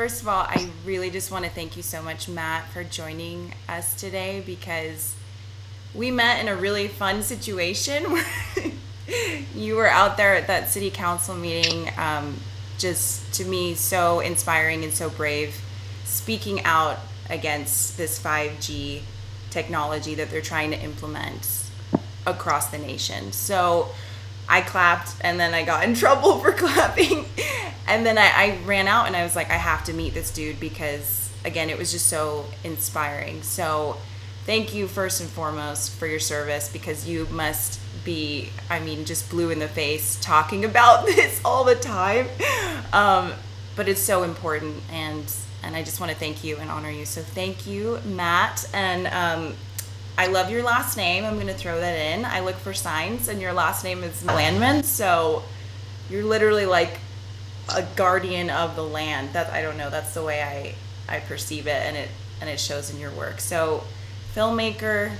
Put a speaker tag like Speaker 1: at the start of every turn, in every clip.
Speaker 1: first of all, I really just want to thank you so much, Matt, for joining us today, because we met in a really fun situation where you were out there at that city council meeting, just to me so inspiring and so brave, speaking out against this 5G technology that they're trying to implement across the nation. So I clapped, and then I got in trouble for clapping. And then I ran out and I was like, I have to meet this dude, because, again, it was just so inspiring. So thank you first and foremost for your service, because you must be, I mean, just blue in the face talking about this all the time. But it's so important, and I just want to thank you and honor you. So thank you, Matt. And I love your last name. I'm going to throw that in. I look for signs, and your last name is Landman. So you're literally like a guardian of the land. That, I don't know, that's the way I perceive it, and it shows in your work. So filmmaker,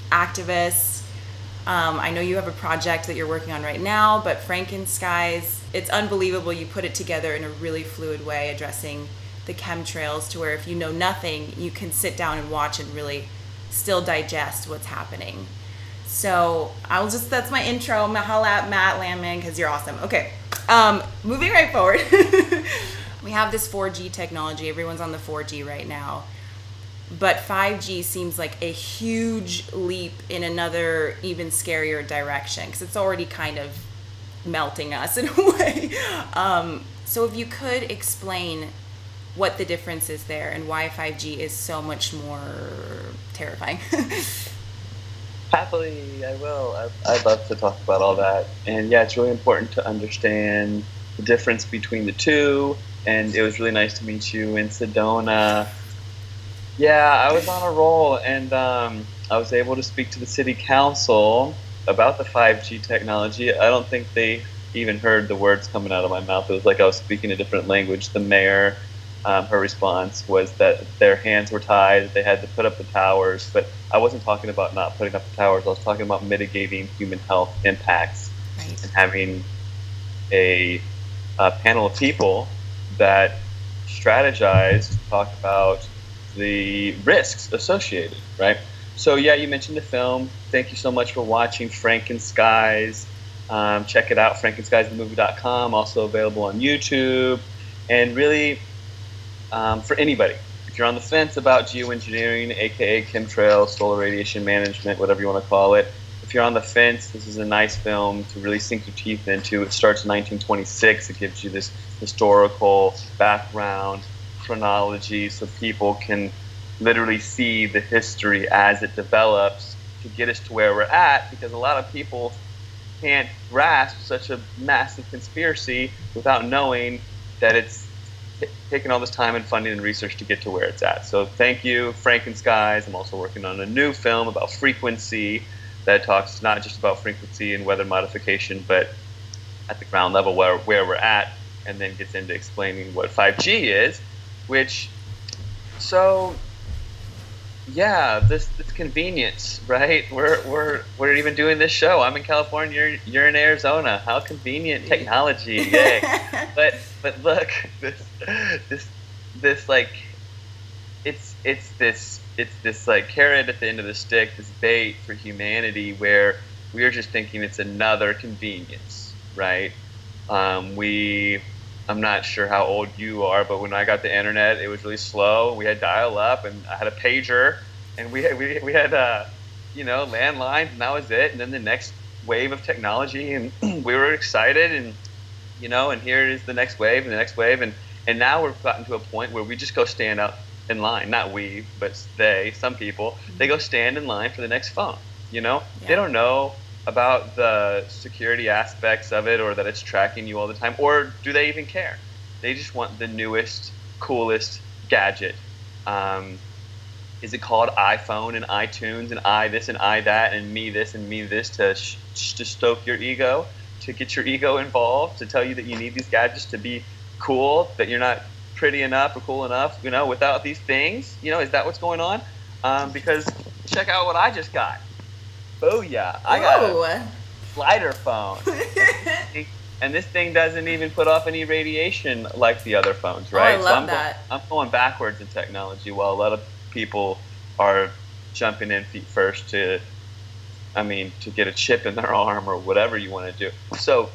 Speaker 1: activist. I know you have a project that you're working on right now, but Frankenskies, it's unbelievable you put it together in a really fluid way, addressing the chemtrails, to where if you know nothing, you can sit down and watch and really still digest what's happening. So that's my intro. Holla at Matt Landman, because you're awesome. Okay, moving right forward. We have this 4G technology. Everyone's on the 4G right now. But 5G seems like a huge leap in another even scarier direction, because it's already kind of melting us in a way. So if you could explain what the difference is there and why 5G is so much more terrifying.
Speaker 2: Happily, I will. I'd love to talk about all that. And yeah, it's really important to understand the difference between the two. And it was really nice to meet you in Sedona. Yeah, I was on a roll, and I was able to speak to the city council about the 5G technology. I don't think they even heard the words coming out of my mouth. It was like I was speaking a different language. The mayor, her response was that their hands were tied, that they had to put up the towers. But I wasn't talking about not putting up the towers. I was talking about mitigating human health impacts,
Speaker 1: Right.
Speaker 2: and having a panel of people that strategize to talk about the risks associated, right? So yeah, you mentioned the film. Thank you so much for watching Frankenskies. Check it out, frankenskiesthemovie.com, also available on YouTube. And really, for anybody, if you're on the fence about geoengineering, aka chemtrails, solar radiation management, whatever you want to call it, if you're on the fence, this is a nice film to really sink your teeth into. It starts in 1926. It gives you this historical background, chronology, so people can literally see the history as it develops to get us to where we're at, because a lot of people can't grasp such a massive conspiracy without knowing that it's taken all this time and funding and research to get to where it's at. So thank you, Frankenskies. I'm also working on a new film about frequency that talks not just about frequency and weather modification, but at the ground level where we're at, and then gets into explaining what 5G is. Which, so, yeah, this convenience, right? We're even doing this show. I'm in California, you're in Arizona. How convenient technology, yay! but look, this like, it's this like carrot at the end of the stick, this bait for humanity, where we are just thinking it's another convenience, right? I'm not sure how old you are, but when I got the internet, it was really slow. We had dial-up, and I had a pager, and we had landlines, and that was it. And then the next wave of technology, and we were excited, and and here is the next wave, and the next wave, and now we've gotten to a point where we just go stand out in line. Not we, but some people, they go stand in line for the next phone.
Speaker 1: Yeah.
Speaker 2: They don't know about the security aspects of it, or that it's tracking you all the time, or do they even care? They just want the newest, coolest gadget. Is it called iPhone and iTunes and I this and I that and me this and me this to stoke your ego, to get your ego involved, to tell you that you need these gadgets to be cool, that you're not pretty enough or cool enough, without these things? Is that what's going on? Because check out what I just got. Booyah! I got a slider phone. And this thing doesn't even put off any radiation like the other phones, right?
Speaker 1: Oh, I love that.
Speaker 2: I'm going backwards in technology while a lot of people are jumping in feet first to get a chip in their arm or whatever you want to do. So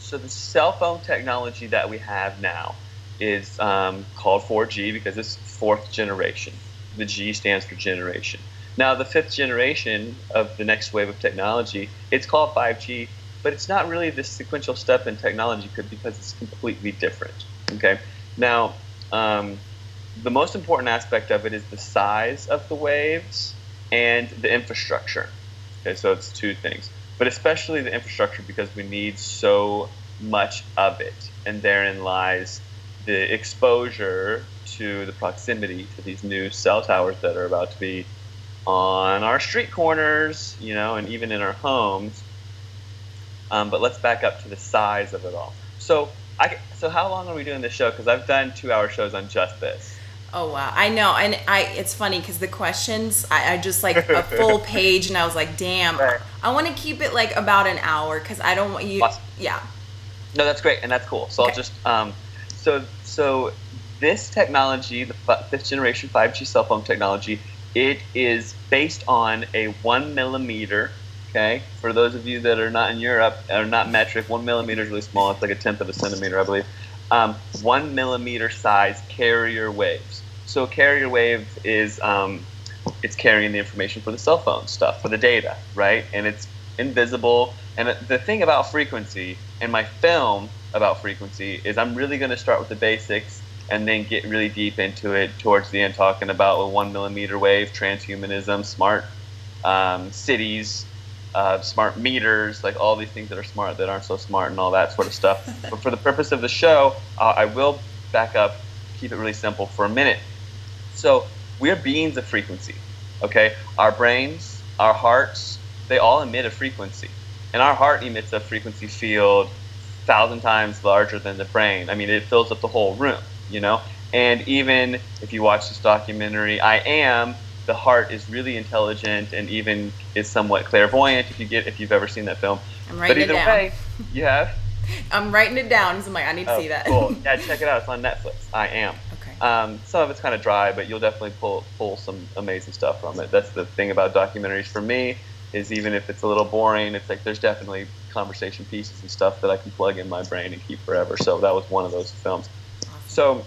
Speaker 2: the cell phone technology that we have now is called 4G because it's fourth generation. The G stands for generation. Now, the fifth generation of the next wave of technology, it's called 5G, but it's not really this sequential step in technology because it's completely different. Okay. Now, the most important aspect of it is the size of the waves and the infrastructure. Okay, so it's two things, but especially the infrastructure because we need so much of it, and therein lies the exposure to the proximity to these new cell towers that are about to be on our street corners, and even in our homes. But let's back up to the size of it all. So how long are we doing this show? Because I've done 2-hour shows on just this.
Speaker 1: Oh wow, I know, and it's funny because the questions I just like a full page, and I was like, damn, right. I want to keep it like about an hour because I don't want you. Awesome. Yeah.
Speaker 2: No, that's great, and that's cool. So okay. I'll just so this technology, the fifth generation 5G cell phone technology, it is based on a 1 millimeter. Okay, for those of you that are not in Europe or not metric, 1 millimeter is really small. It's like a tenth of a centimeter, I believe. 1 millimeter size carrier waves. So a carrier wave is it's carrying the information for the cell phone stuff, for the data, right? And it's invisible. And the thing about frequency, and my film about frequency, is I'm really going to start with the basics and then get really deep into it towards the end, talking about a 1 millimeter wave, transhumanism, smart cities, smart meters, like all these things that are smart that aren't so smart and all that sort of stuff. But for the purpose of the show, I will back up, keep it really simple for a minute. So we're beings of frequency, okay? Our brains, our hearts, they all emit a frequency. And our heart emits a frequency field 1,000 times larger than the brain. I mean, it fills up the whole room, And even if you watch this documentary, the heart is really intelligent and even is somewhat clairvoyant if you've ever seen that film.
Speaker 1: I'm writing it down.
Speaker 2: But either way, you have?
Speaker 1: I'm writing it down because I'm like, I need to see that.
Speaker 2: Cool. Yeah, check it out. It's on Netflix. I Am.
Speaker 1: Okay.
Speaker 2: Some of it's kind of dry, but you'll definitely pull some amazing stuff from it. That's the thing about documentaries for me, is even if it's a little boring, it's like there's definitely conversation pieces and stuff that I can plug in my brain and keep forever. So that was one of those films.
Speaker 1: Awesome.
Speaker 2: So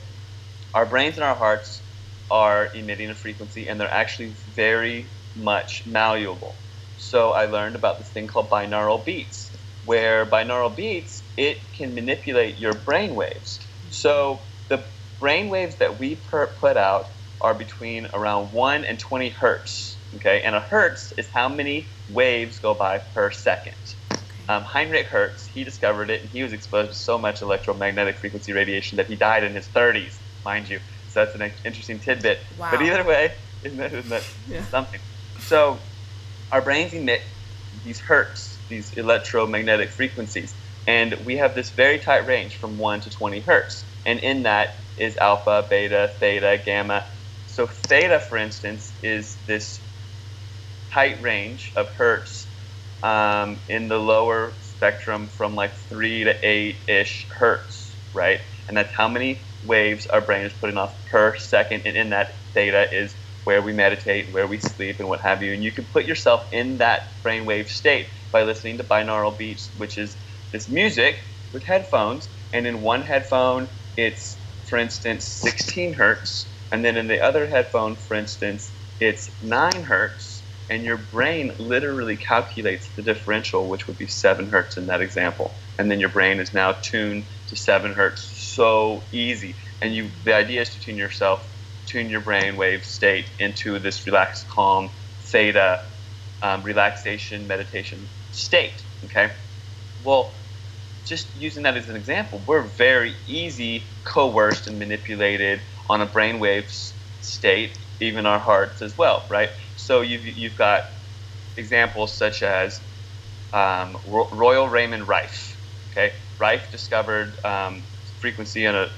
Speaker 2: our brains and our hearts are emitting a frequency, and they're actually very much malleable. So I learned about this thing called binaural beats, where binaural beats, it can manipulate your brain waves. So the brain waves that we put out are between around 1 and 20 hertz, okay? And a hertz is how many waves go by per second. Heinrich Hertz, he discovered it, and he was exposed to so much electromagnetic frequency radiation that he died in his 30s, mind you. So that's an interesting tidbit.
Speaker 1: Wow.
Speaker 2: But either way, isn't that something? So our brains emit these hertz, these electromagnetic frequencies, and we have this very tight range from 1 to 20 hertz. And in that is alpha, beta, theta, gamma. So theta, for instance, is this tight range of hertz in the lower spectrum from like 3 to 8-ish hertz, right? And that's how many waves our brain is putting off per second, and in that theta is where we meditate, where we sleep, and what have you. And you can put yourself in that brainwave state by listening to binaural beats, which is this music with headphones. And in one headphone, it's, for instance, 16 hertz, and then in the other headphone, for instance, it's 9 hertz, and your brain literally calculates the differential, which would be 7 hertz in that example. And then your brain is now tuned to 7 hertz. So easy. And the idea is to tune your brainwave state into this relaxed, calm, theta, relaxation, meditation state, okay? Well, just using that as an example, we're very easy coerced and manipulated on a brainwave state, even our hearts as well, right? So you've got examples such as Royal Raymond Rife, okay? Rife discovered frequency in a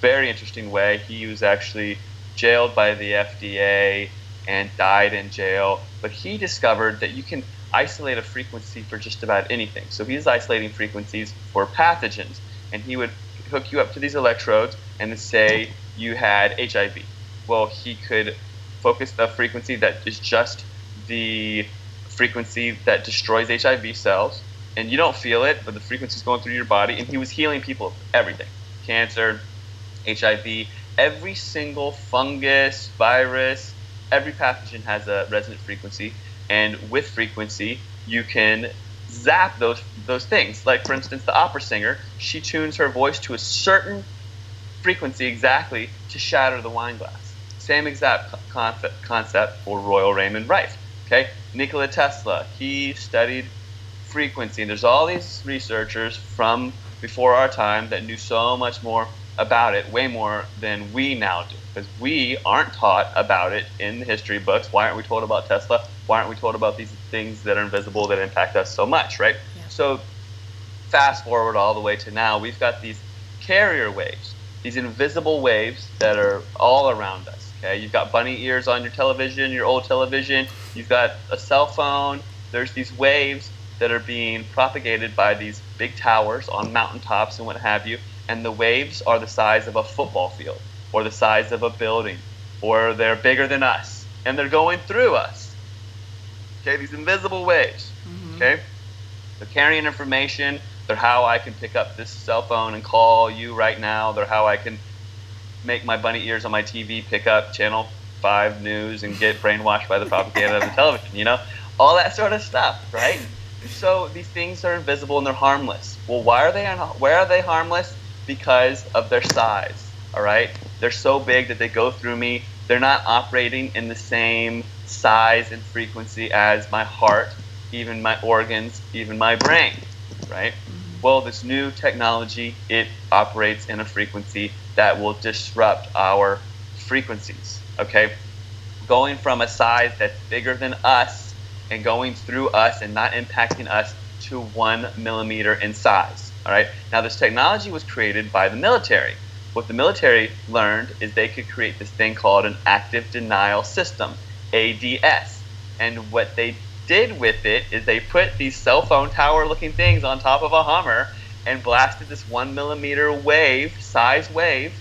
Speaker 2: very interesting way. He was actually jailed by the FDA and died in jail. But he discovered that you can isolate a frequency for just about anything. So he's isolating frequencies for pathogens, and he would hook you up to these electrodes and then say you had HIV. Well, he could focus the frequency that is just the frequency that destroys HIV cells, and you don't feel it, but the frequency is going through your body, and he was healing people of everything: cancer, HIV, every single fungus, virus, every pathogen has a resonant frequency, and with frequency, you can zap those things. Like, for instance, the opera singer, she tunes her voice to a certain frequency exactly to shatter the wine glass. Same exact concept for Royal Raymond Rife. Okay, Nikola Tesla, he studied frequency, and there's all these researchers from before our time that knew so much more about it, way more than we now do, because we aren't taught about it in the history books. Why aren't we told about Tesla? Why aren't we told about these things that are invisible that impact us so much, right? Yeah. So fast forward all the way to now, we've got these carrier waves, these invisible waves that are all around us. Okay, you've got bunny ears on your television, your old television, you've got a cell phone. There's these waves that are being propagated by these big towers on mountaintops and what have you, and the waves are the size of a football field or the size of a building, or they're bigger than us, and they're going through us. Okay, these invisible waves. Okay, they're carrying information. They're how I can pick up this cell phone and call you right now. They're how I can make my bunny ears on my TV pick up Channel 5 news and get brainwashed by the propaganda of the television, you know? All that sort of stuff, right? So these things are invisible and they're harmless. Well, why are they harmless? Because of their size, all right? They're so big that they go through me. They're not operating in the same size and frequency as my heart, even my organs, even my brain, right? Well, this new technology, it operates in a frequency that will disrupt our frequencies, okay? Going from a size that's bigger than us and going through us and not impacting us to 1 millimeter in size, all right? Now, this technology was created by the military. What the military learned is they could create this thing called an active denial system, ADS. And what they did with it is they put these cell phone tower looking things on top of a Hummer and blasted this 1 millimeter size wave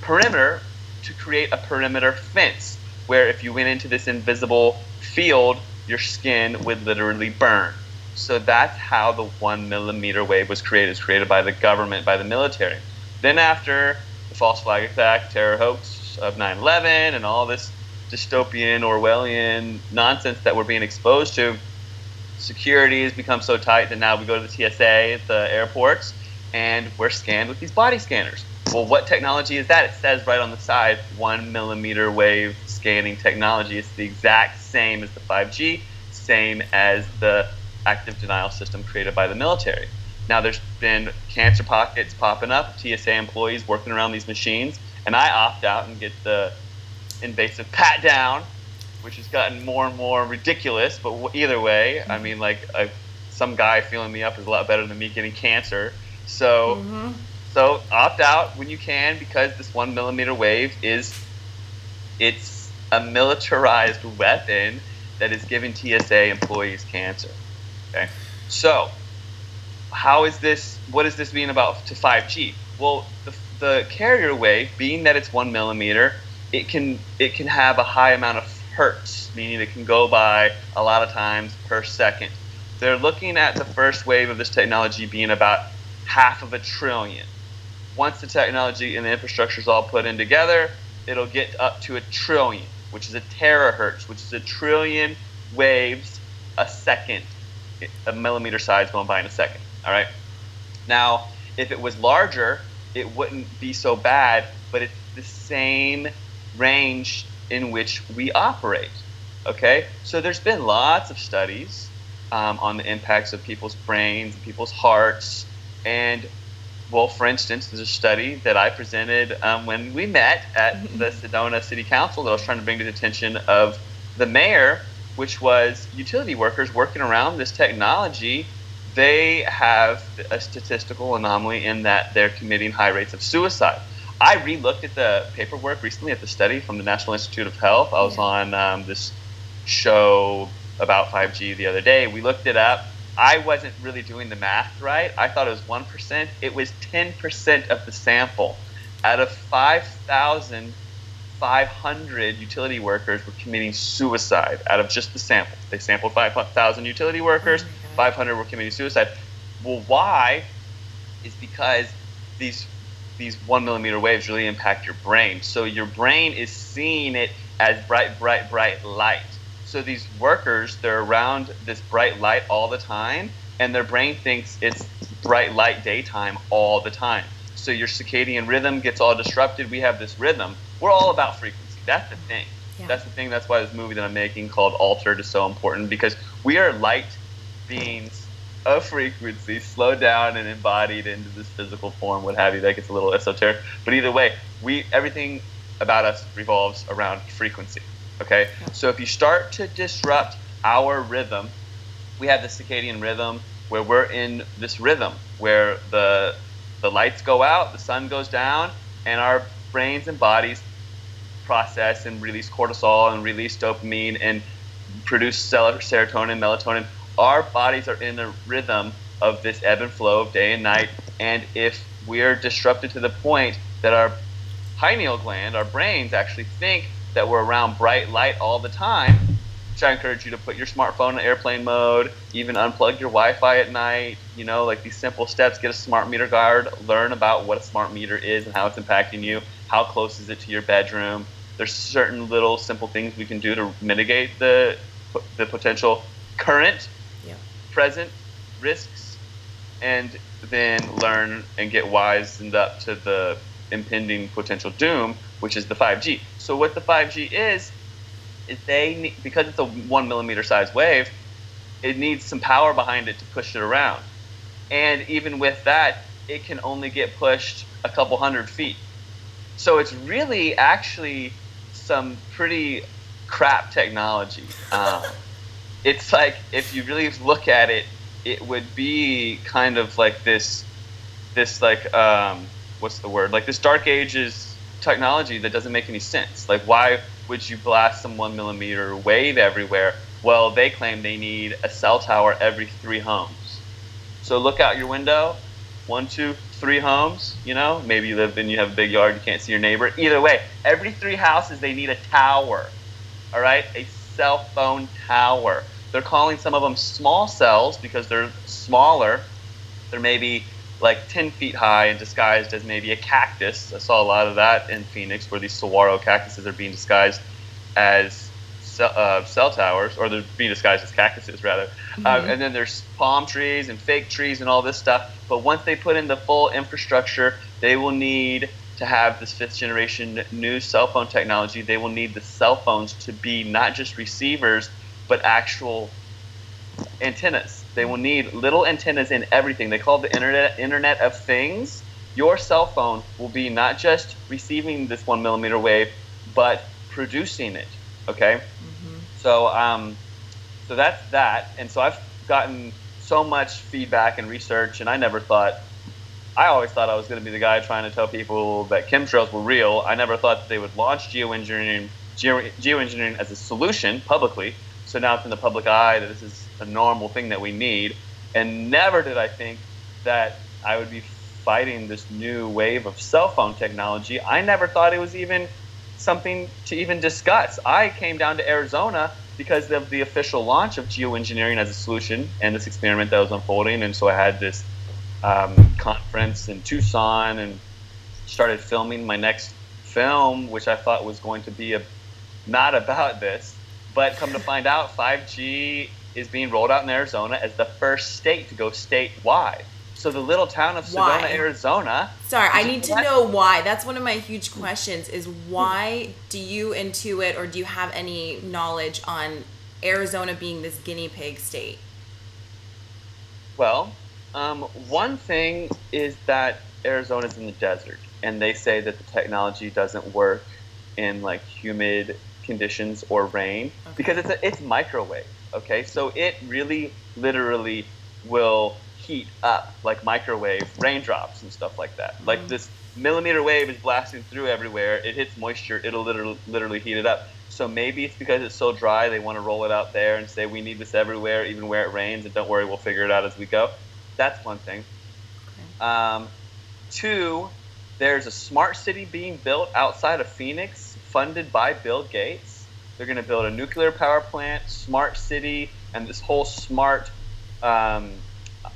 Speaker 2: perimeter to create a perimeter fence, where if you went into this invisible field, your skin would literally burn. So that's how the 1 millimeter wave was created. It was created by the government, by the military. Then after the false flag attack, terror hoax of 9/11, and all this dystopian, Orwellian nonsense that we're being exposed to, security has become so tight that now we go to the TSA at the airports and we're scanned with these body scanners. Well, what technology is that? It says right on the side, 1 millimeter wave scanning technology. It's the exact same as the 5G, same as the active denial system created by the military. Now, there's been cancer pockets popping up, TSA employees working around these machines, and I opt out and get the invasive pat down, which has gotten more and more ridiculous. But either way, I mean, like, some guy feeling me up is a lot better than me getting cancer. So, so opt out when you can, because this 1 millimeter wave it's a militarized weapon that is giving TSA employees cancer. Okay, so what is this being about to 5G? Well, the carrier wave, being that it's 1 millimeter, it can have a high amount of hertz, meaning it can go by a lot of times per second. They're looking at the first wave of this technology being about 500 billion. Once the technology and the infrastructure is all put in together, it'll get up to 1 trillion, which is a terahertz, which is 1 trillion waves a second, a millimeter size going by in a second. All right. Now, if it was larger, it wouldn't be so bad, but it's the same range in which we operate. Okay, so there's been lots of studies on the impacts of people's brains and people's hearts. And, well, for instance, there's a study that I presented when we met at the Sedona City Council that I was trying to bring to the attention of the mayor, which was utility workers working around this technology. They have a statistical anomaly in that they're committing high rates of suicide. I re-looked at the paperwork recently at the study from the National Institute of Health. I was on this show about 5G the other day. We looked it up. I wasn't really doing the math right. I thought it was 1%. It was 10% of the sample. Out of 5,500 utility workers were committing suicide out of just the sample. They sampled 5,000 utility workers, 500 were committing suicide. Well, why? Is because these 1 millimeter waves really impact your brain. So your brain is seeing it as bright light. So these workers, they're around this bright light all the time, and their brain thinks it's bright light daytime all the time. So your circadian rhythm gets all disrupted. We have this rhythm. We're all about frequency. That's the thing. Yeah. That's the thing. That's why this movie that I'm making called Altered is so important, because we are light beings of frequency, slowed down and embodied into this physical form, what have you. That gets a little esoteric. But either way, everything about us revolves around frequency. Okay? So if you start to disrupt our rhythm, we have the circadian rhythm where we're in this rhythm where the lights go out, the sun goes down, and our brains and bodies process and release cortisol and release dopamine and produce serotonin, melatonin. Our bodies are in a rhythm of this ebb and flow of day and night, and if we're disrupted to the point that our pineal gland, our brains actually think that we're around bright light all the time, which I encourage you to put your smartphone in airplane mode, even unplug your Wi-Fi at night, like these simple steps. Get a smart meter guard, learn about what a smart meter is and how it's impacting you, how close is it to your bedroom. There's certain little simple things we can do to mitigate the potential current, present risks, and then learn and get wisened up to the impending potential doom, which is the 5G. So what the 5G is because it's a 1 millimeter size wave, it needs some power behind it to push it around. And even with that, it can only get pushed a couple hundred feet. So it's really actually some pretty crap technology. It's like, if you really look at it, it would be kind of like this like, what's the word? Like this Dark Ages technology that doesn't make any sense. Like, why would you blast some 1 millimeter wave everywhere? Well, they claim they need a cell tower every 3 homes. So look out your window, 1, 2, 3 homes, maybe you have a big yard, you can't see your neighbor. Either way, every 3 houses, they need a tower, all right? A cell phone tower. They're calling some of them small cells because they're smaller. They're maybe like 10 feet high and disguised as maybe a cactus. I saw a lot of that in Phoenix, where these saguaro cactuses are being disguised as cell towers, or they're being disguised as cactuses, rather. Mm-hmm. And then there's palm trees and fake trees and all this stuff. But once they put in the full infrastructure, they will need to have this 5th generation new cell phone technology. They will need the cell phones to be not just receivers, but actual antennas. They will need little antennas in everything. They call it the Internet of Things. Your cell phone will be not just receiving this 1 millimeter wave, but producing it. Okay. Mm-hmm. So that's that. And so I've gotten so much feedback and research, and I always thought I was going to be the guy trying to tell people that chemtrails were real. I never thought that they would launch geoengineering as a solution publicly. So now it's in the public eye that this is a normal thing that we need. And never did I think that I would be fighting this new wave of cell phone technology. I never thought it was even something to even discuss. I came down to Arizona because of the official launch of geoengineering as a solution and this experiment that was unfolding. And so I had this conference in Tucson and started filming my next film, which I thought was going to be not about this. But come to find out, 5G is being rolled out in Arizona as the first state to go statewide. So the little town of Sedona, Arizona.
Speaker 1: Sorry, I need to know why. That's one of my huge questions is why do you intuit or do you have any knowledge on Arizona being this guinea pig state?
Speaker 2: Well, one thing is that Arizona's in the desert, and they say that the technology doesn't work in like humid conditions or rain because it's microwave. Okay, so it really literally will heat up like microwave raindrops and stuff like that. Like this millimeter wave is blasting through everywhere. It hits moisture, it'll literally heat it up. So maybe it's because it's so dry, they want to roll it out there and say we need this everywhere, even where it rains, and don't worry, we'll figure it out as we go. That's one thing. Two, there's a smart city being built outside of Phoenix, funded by Bill Gates. They're going to build a nuclear power plant, smart city, and this whole smart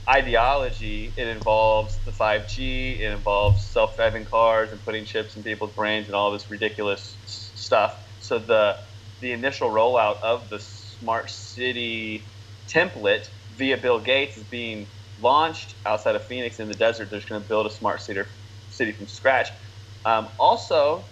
Speaker 2: ideology. It involves the 5G, it involves self-driving cars and putting chips in people's brains and all this ridiculous stuff. So the initial rollout of the smart city template via Bill Gates is being launched outside of Phoenix in the desert. They're just going to build a smart city from scratch. Also,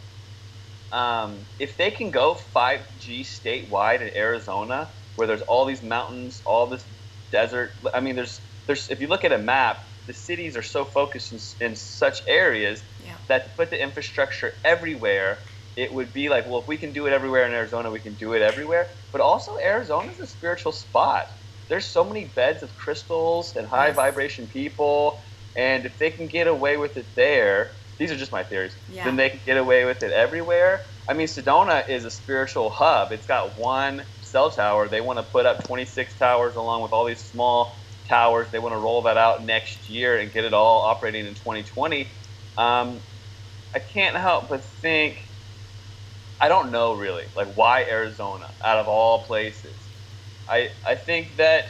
Speaker 2: if they can go 5G statewide in Arizona, where there's all these mountains, all this desert. I mean, there's if you look at a map, the cities are so focused in such areas that to put the infrastructure everywhere, it would be like, well, if we can do it everywhere in Arizona, we can do it everywhere. But also, Arizona's a spiritual spot. There's so many beds of crystals and high vibration people, and if they can get away with it there, these are just my theories, then they can get away with it everywhere. I mean, Sedona is a spiritual hub. It's got one cell tower. They want to put up 26 towers along with all these small towers. They want to roll that out next year and get it all operating in 2020. I can't help but think, I don't know really, like, why Arizona out of all places? I think that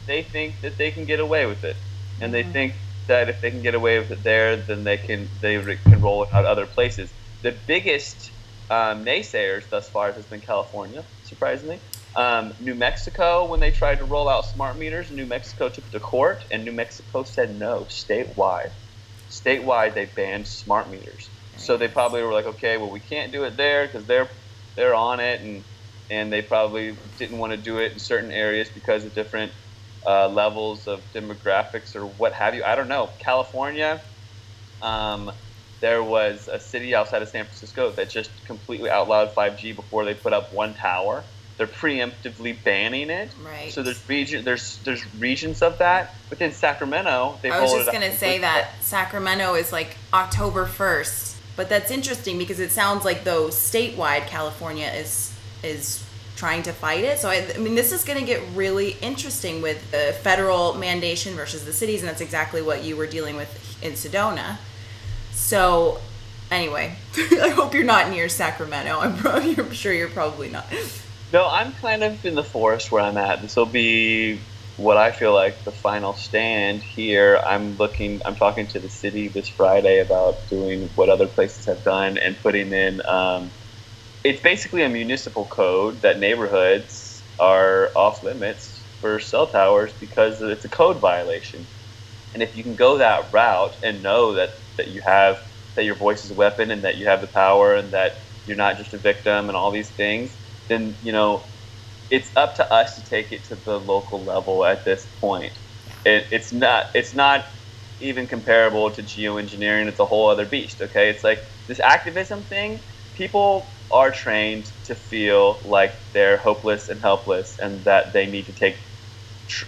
Speaker 2: they think that they can get away with it, and they think that if they can get away with it there, then they can roll it out other places. The biggest naysayers thus far has been California, surprisingly. New Mexico, when they tried to roll out smart meters, New Mexico took it to court, and New Mexico said no, statewide. Statewide, they banned smart meters. So they probably were like, okay, well, we can't do it there because they're on it, and they probably didn't want to do it in certain areas because of different levels of demographics or what have you. I don't know. California, there was a city outside of San Francisco that just completely outlawed 5G before they put up one tower. They're preemptively banning it.
Speaker 1: Right.
Speaker 2: So there's regions of that. But then Sacramento,
Speaker 1: I was just going to say that Sacramento is like October 1st. But that's interesting because it sounds like though statewide California is trying to fight it. So I mean, this is going to get really interesting with the federal mandation versus the cities, and that's exactly what you were dealing with in Sedona. So anyway, I hope you're not near Sacramento. I'm sure you're probably not.
Speaker 2: No, I'm kind of in the forest where I'm at. This will be what I feel like the final stand here. I'm talking to the city this Friday about doing what other places have done and putting in, it's basically a municipal code that neighborhoods are off limits for cell towers because it's a code violation. And if you can go that route and know that your voice is a weapon and that you have the power and that you're not just a victim and all these things, then, it's up to us to take it to the local level at this point. It's not even comparable to geoengineering. It's a whole other beast, okay? It's like this activism thing, people are trained to feel like they're hopeless and helpless and that they need to take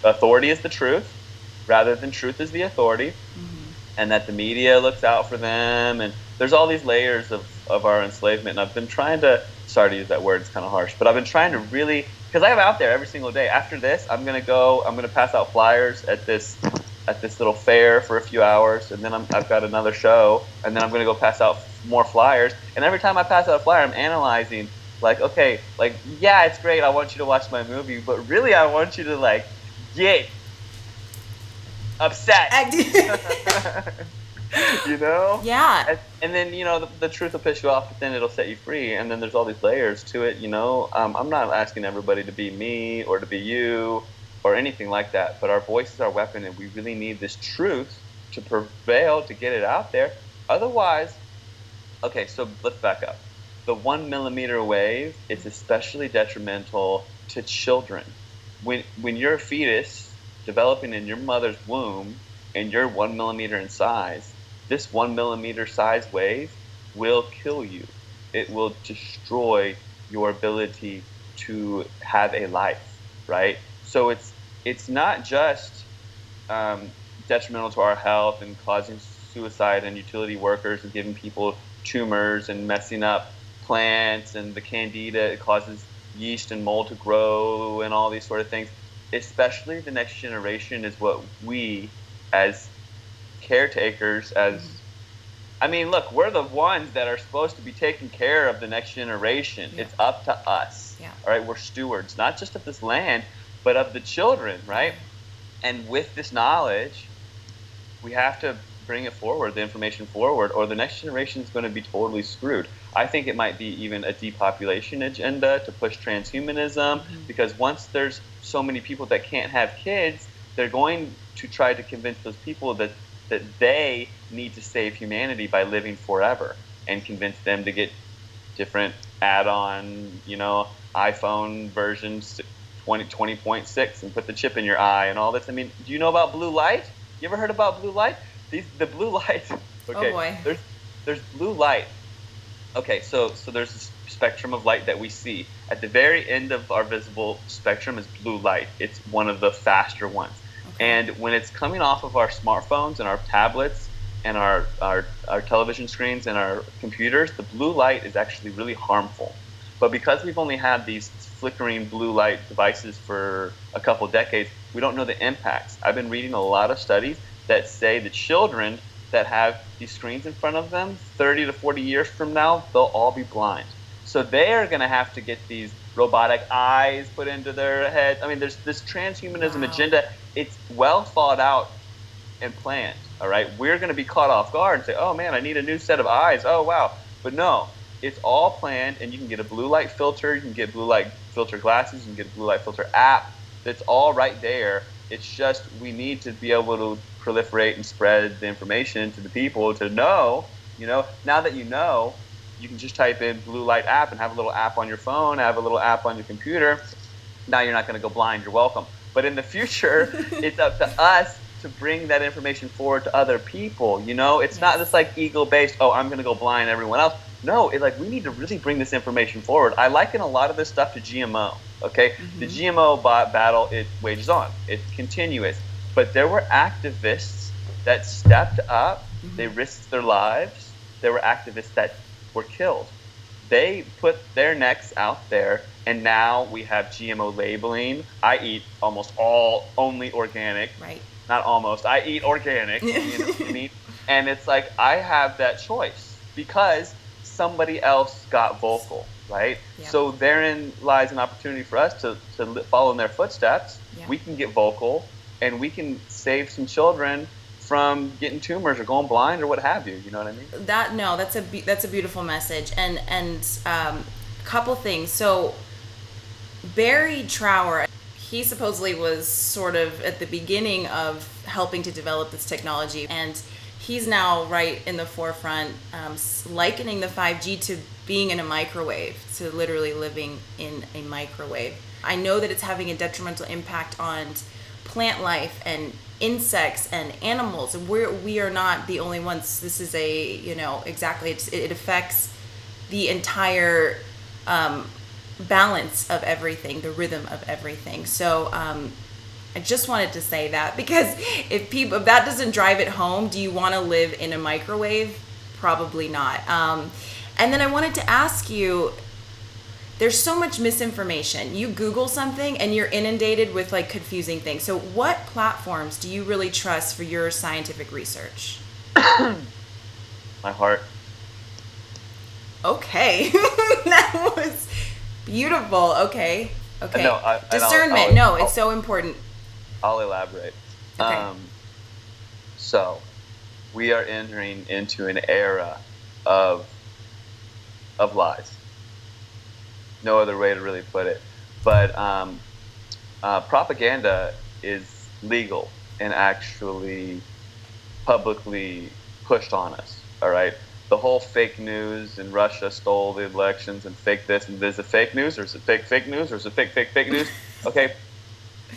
Speaker 2: authority as the truth rather than truth as the authority, and that the media looks out for them, and there's all these layers of our enslavement. And I've been trying to, sorry to use that word, it's kind of harsh, but I've been trying to really, because I'm out there every single day. After this, I'm gonna pass out flyers at this little fair for a few hours, and then I've got another show, and then I'm gonna go pass out more flyers. And every time I pass out a flyer, I'm analyzing, like, okay, like, yeah, it's great, I want you to watch my movie, but really I want you to, like, get upset.
Speaker 1: Yeah.
Speaker 2: And then the truth will piss you off, but then it'll set you free. And then there's all these layers to it. I'm not asking everybody to be me or to be you or anything like that, but our voice is our weapon, and we really need this truth to prevail, to get it out there. Otherwise, okay, so let's back up. The 1 millimeter wave, it's especially detrimental to children. When you're a fetus developing in your mother's womb and you're 1 millimeter in size, this 1 millimeter size wave will kill you. It will destroy your ability to have a life, right? So it's not just detrimental to our health and causing suicide and utility workers and giving people tumors and messing up plants, and the candida, it causes yeast and mold to grow and all these sort of things. Especially the next generation is what we as caretakers, I mean, look, we're the ones that are supposed to be taking care of the next generation. Yeah. It's up to us. Yeah. All right, we're stewards, not just of this land, but of the children, right? And with this knowledge, we have to bring it forward, the information forward, or the next generation is going to be totally screwed. I think it might be even a depopulation agenda to push transhumanism, because once there's so many people that can't have kids, they're going to try to convince those people that they need to save humanity by living forever, and convince them to get different add-on, iPhone versions 20.6 and put the chip in your eye and all this. I mean, do you know about blue light? You ever heard about blue light? The blue light. Okay, oh boy. There's blue light. Okay, so there's this spectrum of light that we see. At the very end of our visible spectrum is blue light. It's one of the faster ones. Okay. And when it's coming off of our smartphones and our tablets and our television screens and our computers, the blue light is actually really harmful. But because we've only had these flickering blue light devices for a couple decades, we don't know the impacts. I've been reading a lot of studies that say the children that have these screens in front of them, 30 to 40 years from now, they'll all be blind. So they are going to have to get these robotic eyes put into their head. I mean, there's this transhumanism agenda. It's well thought out and planned, all right? We're going to be caught off guard and say, oh, man, I need a new set of eyes. Oh, wow. But no, it's all planned, and you can get a blue light filter. You can get blue light filter glasses. You can get a blue light filter app. That's all right there. It's just we need to be able to proliferate and spread the information to the people to know, now that you can just type in blue light app and have a little app on your phone, have a little app on your computer. Now you're not going to go blind. You're welcome. But in the future, it's up to us to bring that information forward to other people. It's not just like ego-based, oh, I'm going to go blind everyone else. No, we need to really bring this information forward. I liken a lot of this stuff to GMO, okay? The GMO battle, it wages on. It's continuous. But there were activists that stepped up. They risked their lives. There were activists that were killed. They put their necks out there, and now we have GMO labeling. I eat only organic. Right. Not almost. I eat organic meat. And it's like I have that choice because somebody else got vocal, right? Yeah. So therein lies an opportunity for us to follow in their footsteps. Yeah. We can get vocal, and we can save some children from getting tumors or going blind or what have you. You know what I mean? That's a beautiful message. And couple things. So Barry Trower, he supposedly was sort of at the beginning of helping to develop this technology, and he's now right in the forefront, likening the 5G to being in a microwave, to literally living in a microwave. I know that it's having a detrimental impact on plant life and insects and animals, and we are not the only ones. This is it affects the entire balance of everything, the rhythm of everything. So I just wanted to say that, because if that doesn't drive it home, do you want to live in a microwave? Probably not. And then I wanted to ask you, there's so much misinformation. You Google something and you're inundated with confusing things. So what platforms do you really trust for your scientific research? My heart. Okay. That was beautiful. Okay. No, discernment. It's so important. I'll elaborate. Okay. So we are entering into an era of lies. No other way to really put it. But propaganda is legal and actually publicly pushed on us, all right? The whole fake news, and Russia stole the elections, and fake this, and is it fake news, or is it fake news, or is it fake news? Okay,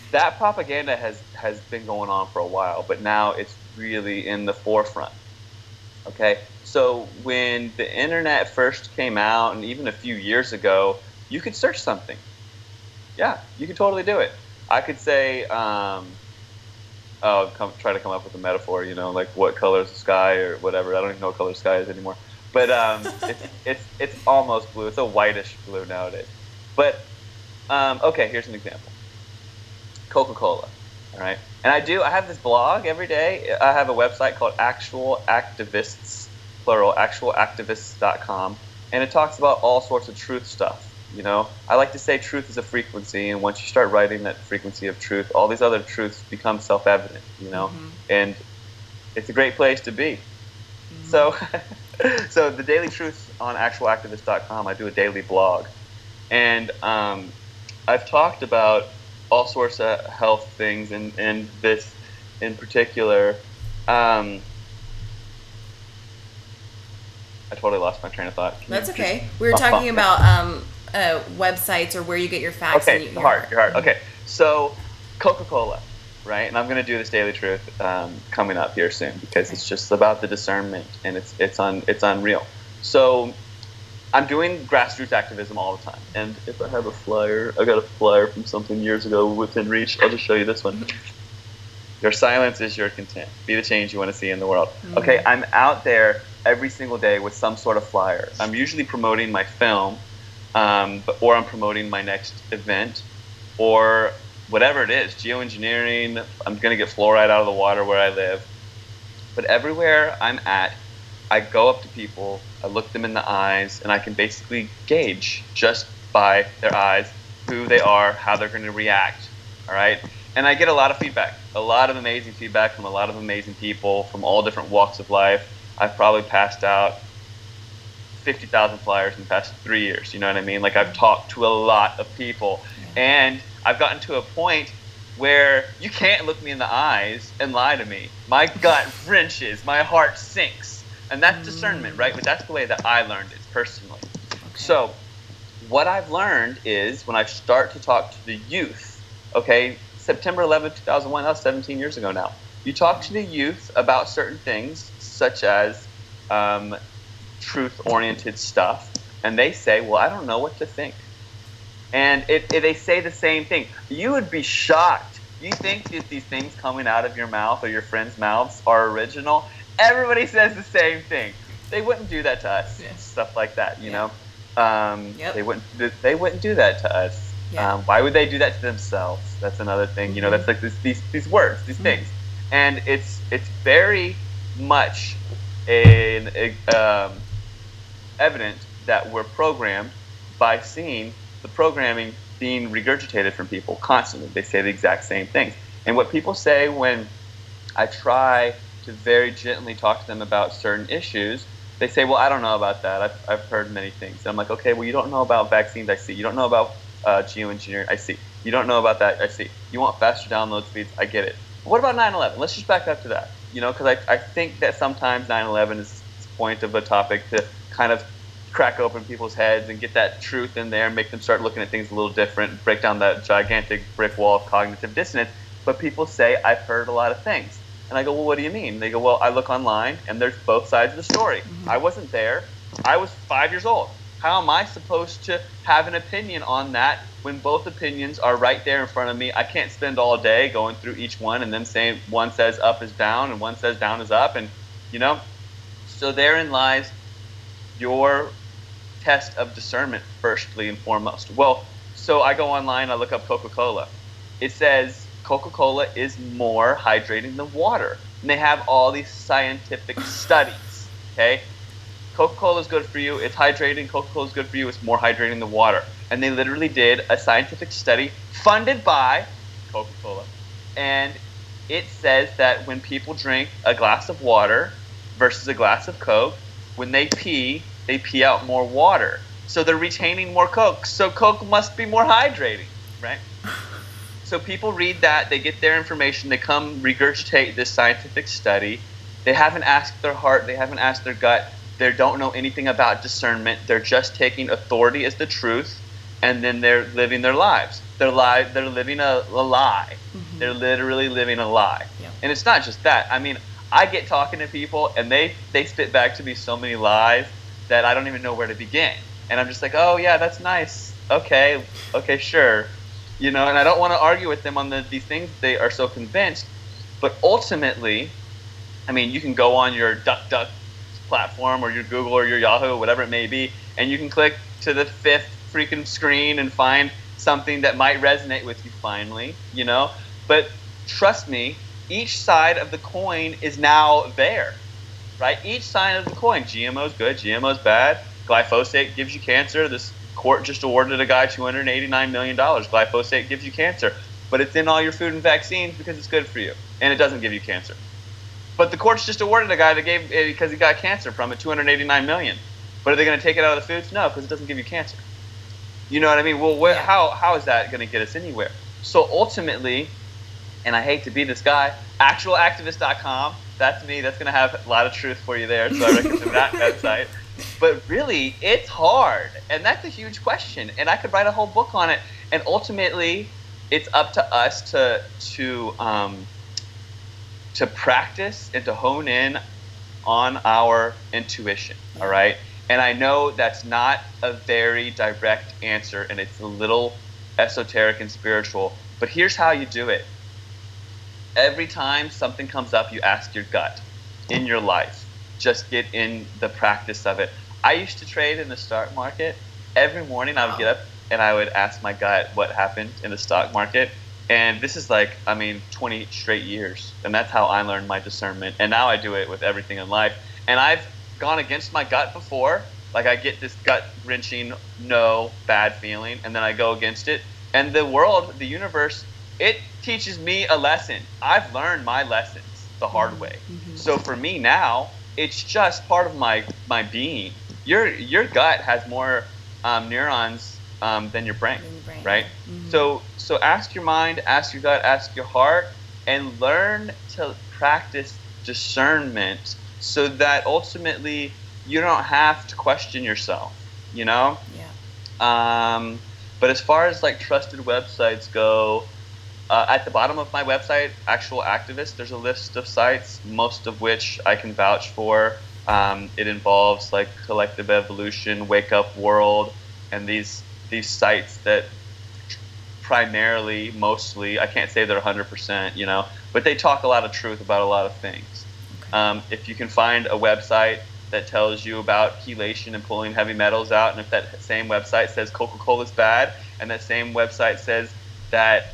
Speaker 2: that propaganda has been going on for a while, but now it's really in the forefront, okay? So when the internet first came out, and even a few years ago, you could search something. Yeah, you could totally do it. I could say, try to come up with a metaphor, like what color is the sky or whatever. I don't even know what color the sky is anymore. But it's almost blue. It's a whitish blue nowadays. But okay, here's an example. Coca-Cola, all right? And I have this blog every day. I have a website called Actual Activists, plural, actualactivists.com, and it talks about all sorts of truth stuff. I like to say truth is a frequency, and once you start writing that frequency of truth, all these other truths become self-evident, and it's a great place to be. So, so the daily truths on actualactivist.com, I do a daily blog, and I've talked about all sorts of health things, and this in particular. I totally lost my train of thought.
Speaker 1: That's okay. We were talking about websites or where you get your facts.
Speaker 2: Okay, your heart. Okay, so Coca-Cola, right? And I'm going to do this daily truth coming up here soon because it's just about the discernment, and it's unreal. So I'm doing grassroots activism all the time, and if I have a flyer, I got a flyer from something years ago within reach. I'll just show you this one. Your silence is your content. Be the change you want to see in the world. Okay, I'm out there every single day with some sort of flyer. I'm usually promoting my film, or I'm promoting my next event, or whatever it is, geoengineering. I'm going to get fluoride out of the water where I live. But everywhere I'm at, I go up to people, I look them in the eyes, and I can basically gauge just by their eyes who they are, how they're going to react, all right? And I get a lot of feedback, a lot of amazing feedback from a lot of amazing people from all different walks of life. I've probably passed out 50,000 flyers in the past 3 years, you know what I mean? Like, I've talked to a lot of people, and I've gotten to a point where you can't look me in the eyes and lie to me. My gut wrenches, my heart sinks. And that's discernment, right? But that's the way that I learned it personally. Okay. So what I've learned is when I start to talk to the youth, okay, September 11th, 2001, that was 17 years ago now. You talk to the youth about certain things, such as truth-oriented stuff, and they say, well, I don't know what to think. And they say the same thing. You would be shocked. You think that these things coming out of your mouth or your friends' mouths are original? Everybody says the same thing. They wouldn't do that to us. Yeah. Stuff like that, you know. They wouldn't do that to us. Yeah. Why would they do that to themselves? That's another thing. You know, that's like these words, these things, and it's very much evident that we're programmed by seeing the programming being regurgitated from people constantly. They say the exact same things, and what people say when I try to very gently talk to them about certain issues, they say, well, I don't know about that. I've heard many things. And I'm like, okay, well, you don't know about vaccines, I see. You don't know about geoengineering, I see. You don't know about that, I see. You want faster download speeds, I get it. But what about 9/11? Let's just back up to that. You know, because I think that sometimes 9/11 is the point of a topic to kind of crack open people's heads and get that truth in there and make them start looking at things a little different, break down that gigantic brick wall of cognitive dissonance. But people say, I've heard a lot of things. And I go, well, what do you mean? They go, well, I look online, and there's both sides of the story. I wasn't there. I was 5 years old. How am I supposed to have an opinion on that when both opinions are right there in front of me? I can't spend all day going through each one and then saying one says up is down and one says down is up. And, you know, so therein lies your test of discernment, firstly and foremost. Well, so I go online, I look up Coca-Cola. It says Coca-Cola is more hydrating than water. And they have all these scientific studies, okay? Coca-Cola is good for you, it's hydrating. Coca-Cola is good for you, it's more hydrating than water. And they literally did a scientific study funded by Coca-Cola. And it says that when people drink a glass of water versus a glass of Coke, when they pee out more water. So they're retaining more Coke. So Coke must be more hydrating, right? So people read that, they get their information, they come regurgitate this scientific study. They haven't asked their heart, they haven't asked their gut. They don't know anything about discernment. They're just taking authority as the truth, and then they're living their lives. They're living a lie. They're literally living a lie. Yeah. And it's not just that. I mean, I get talking to people, and they spit back to me so many lies that I don't even know where to begin. And I'm just like, oh, yeah, that's nice. Okay, sure. You know, and I don't want to argue with them on these things. They are so convinced. But ultimately, I mean, you can go on your DuckDuck platform or your Google or your Yahoo, whatever it may be, and you can click to the 5th freaking screen and find something that might resonate with you finally, you know? But trust me, each side of the coin is now there, right? Each side of the coin, GMO's good, GMO's bad, glyphosate gives you cancer. This court just awarded a guy $289 million. Glyphosate gives you cancer, but it's in all your food and vaccines because it's good for you, and it doesn't give you cancer. But the court's just awarded a guy that gave it because he got cancer from it, $289 million. But are they going to take it out of the foods? No, because it doesn't give you cancer. You know what I mean? Well, how is that going to get us anywhere? So ultimately, and I hate to be this guy, actualactivist.com, that's me. That's going to have a lot of truth for you there. So I recommend that website. But really, it's hard. And that's a huge question. And I could write a whole book on it. And ultimately, it's up to us to practice and to hone in on our intuition, all right? And I know that's not a very direct answer, and it's a little esoteric and spiritual, but here's how you do it. Every time something comes up, you ask your gut in your life. Just get in the practice of it. I used to trade in the stock market. Every morning I would get up and I would ask my gut what happened in the stock market. And this is 20 straight years. And that's how I learned my discernment. And now I do it with everything in life. And I've gone against my gut before. Like I get this gut-wrenching, no, bad feeling. And then I go against it. And the world, the universe, it teaches me a lesson. I've learned my lessons the hard way. Mm-hmm. So for me now, it's just part of my being. Your gut has more neurons than your brain, right? Mm-hmm. So ask your mind, ask your gut, ask your heart, and learn to practice discernment so that ultimately you don't have to question yourself, you know? Yeah. But as far as like trusted websites go, at the bottom of my website, Actual Activist, there's a list of sites, most of which I can vouch for. It involves like Collective Evolution, Wake Up World, and these sites that primarily, mostly, I can't say they're 100%, you know, but they talk a lot of truth about a lot of things. Okay. If you can find a website that tells you about chelation and pulling heavy metals out, and if that same website says Coca-Cola's bad, and that same website says that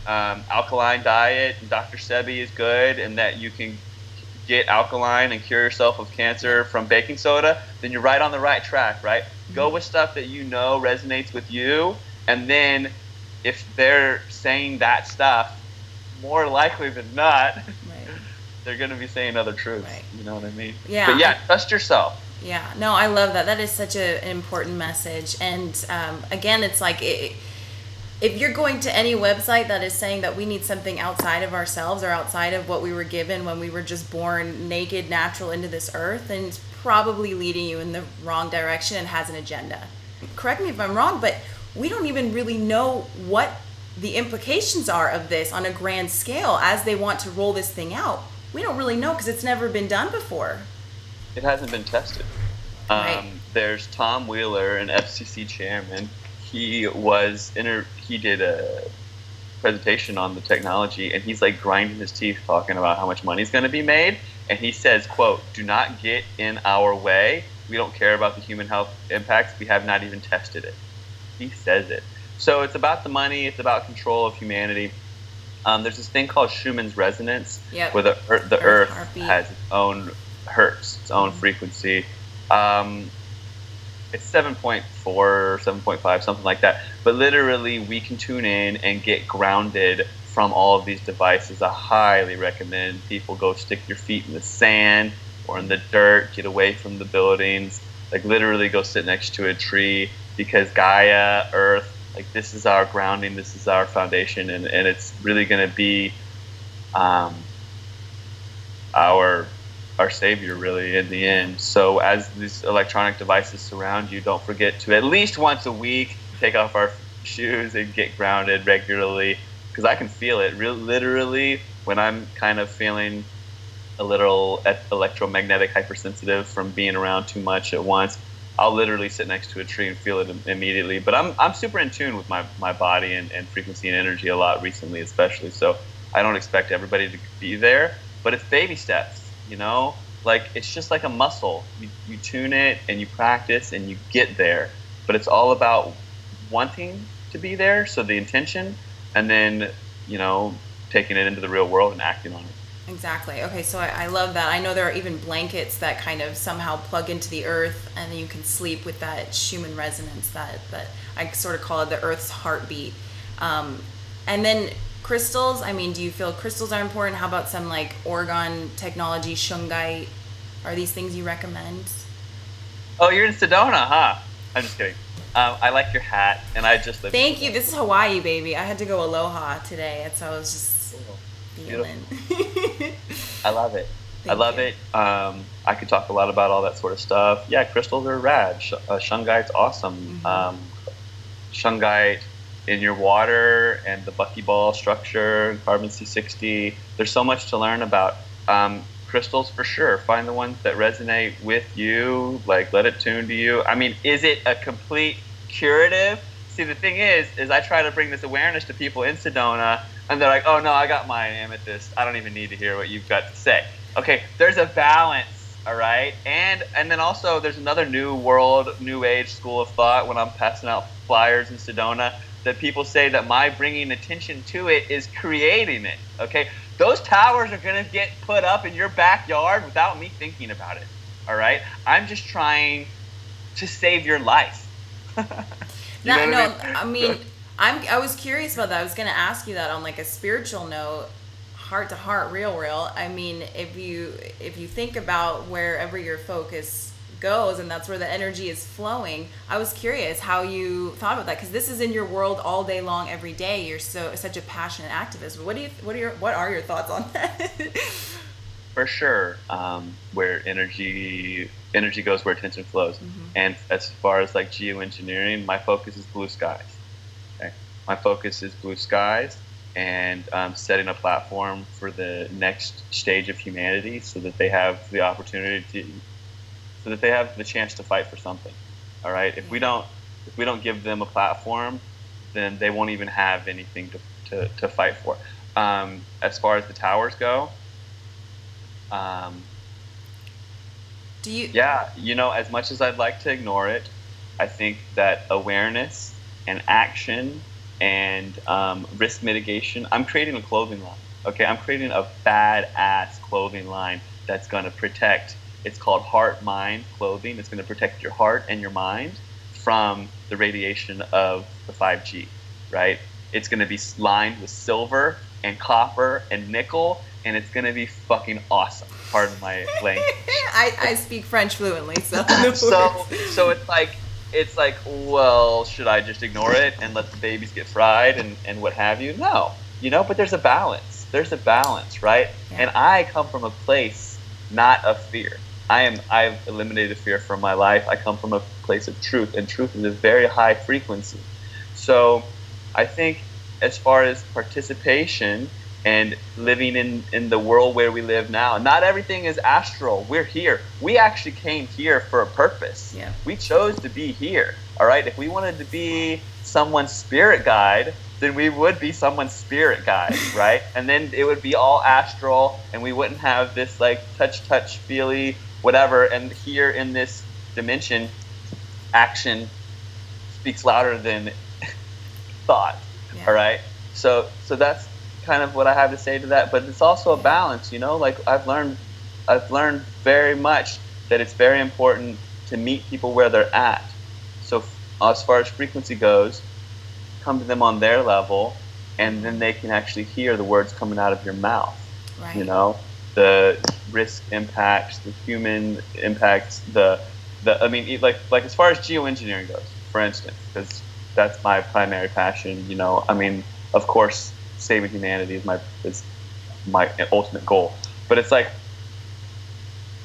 Speaker 2: alkaline diet and Dr. Sebi is good, and that you can get alkaline and cure yourself of cancer from baking soda, then you're right on the right track, right? Mm-hmm. Go with stuff that you know resonates with you, and then if they're saying that stuff, more likely than not, right, they're going to be saying other truths. Right. You know what I mean? Yeah. But yeah, trust yourself.
Speaker 1: Yeah. No, I love that. That is such an important message. And again, it's like if you're going to any website that is saying that we need something outside of ourselves or outside of what we were given when we were just born naked, natural into this earth, then it's probably leading you in the wrong direction and has an agenda. Correct me if I'm wrong, but we don't even really know what the implications are of this on a grand scale as they want to roll this thing out. We don't really know because it's never been done before.
Speaker 2: It hasn't been tested. Right. There's Tom Wheeler, an FCC chairman. He did a presentation on the technology, and he's like grinding his teeth talking about how much money is going to be made. And he says, quote, "Do not get in our way. We don't care about the human health impacts. We have not even tested it." He says it. So it's about the money. It's about control of humanity. There's this thing called Schumann's resonance, where the Earth has its own hertz, its own frequency. It's 7.4 or 7.5, something like that. But literally, we can tune in and get grounded from all of these devices. I highly recommend people go stick your feet in the sand or in the dirt, get away from the buildings, like literally go sit next to a tree, because Gaia, Earth, like this is our grounding, this is our foundation, and it's really going to be our savior, really, in the end. So as these electronic devices surround you, don't forget to at least once a week take off our shoes and get grounded regularly, because I can feel it literally when I'm kind of feeling a little electromagnetic hypersensitive from being around too much at once. I'll literally sit next to a tree and feel it immediately. But I'm super in tune with my body and frequency and energy a lot recently, especially. So I don't expect everybody to be there, but it's baby steps, like it's just like a muscle. You tune it and you practice and you get there, but it's all about wanting to be there, so the intention, and then taking it into the real world and acting on it.
Speaker 1: Exactly. Okay, so I love that. I know there are even blankets that kind of somehow plug into the earth, and then you can sleep with that Schumann resonance that I sort of call it the earth's heartbeat. And then crystals, I mean, do you feel crystals are important? How about some like orgone technology, shungite? Are these things you recommend?
Speaker 2: Oh, you're in Sedona, huh? I'm just kidding. I like your hat, and I just live.
Speaker 1: Thank you. This is Hawaii, baby. I had to go aloha today, and so I was just feeling.
Speaker 2: I love it. I love it. I could talk a lot about all that sort of stuff. Yeah, crystals are rad. Shungite's awesome.
Speaker 1: Mm-hmm.
Speaker 2: Shungite in your water and the buckyball structure, carbon C60. There's so much to learn about. Crystals for sure. Find the ones that resonate with you. Like, let it tune to you. I mean, is it a complete curative? See, the thing is I try to bring this awareness to people in Sedona, and they're like, oh no, I got my amethyst. I don't even need to hear what you've got to say. Okay, there's a balance, all right? And then also there's another new world, new age school of thought when I'm passing out flyers in Sedona that people say that my bringing attention to it is creating it, okay? Those towers are going to get put up in your backyard without me thinking about it, all right? I'm just trying to save your life.
Speaker 1: I was curious about that. I was going to ask you that on like a spiritual note, heart to heart, real. I mean, if you think about wherever your focus goes and that's where the energy is flowing, I was curious how you thought about that, because this is in your world all day long, every day. You're such a passionate activist. What are your thoughts on that?
Speaker 2: For sure, where energy goes where attention flows. Mm-hmm. And as far as like geoengineering, my focus is blue skies. Okay? My focus is blue skies and setting a platform for the next stage of humanity, so that they have the opportunity so that they have the chance to fight for something. All right. If we don't give them a platform, then they won't even have anything to fight for. As far as the towers go. As much as I'd like to ignore it, I think that awareness and action and risk mitigation. I'm creating a clothing line. Okay, I'm creating a badass clothing line that's going to protect. It's called Heart Mind Clothing. It's going to protect your heart and your mind from the radiation of the 5G. Right? It's going to be lined with silver and copper and nickel, and it's going to be fucking awesome. Pardon my language.
Speaker 1: I speak French fluently, so.
Speaker 2: So it's like, well, should I just ignore it and let the babies get fried and what have you? No, but there's a balance. There's a balance, right? Yeah. And I come from a place not of fear. I've eliminated fear from my life. I come from a place of truth, and truth is a very high frequency. So I think as far as participation and living in the world where we live now, not everything is astral. We're here. We actually came here for a purpose.
Speaker 1: Yeah.
Speaker 2: We chose to be here. All right. If we wanted to be someone's spirit guide, then we would be someone's spirit guide, right? And then it would be all astral, and we wouldn't have this like touch, feely, whatever. And here in this dimension, action speaks louder than thought. Yeah. All right. So that's kind of what I have to say to that. But it's also a balance, like I've learned very much that it's very important to meet people where they're at. So as far as frequency goes, come to them on their level, and then they can actually hear the words coming out of your mouth.
Speaker 1: Right.
Speaker 2: The risk impacts, the human impacts, like as far as geoengineering goes, for instance, because that's my primary passion. Of course, saving humanity is my ultimate goal. But it's like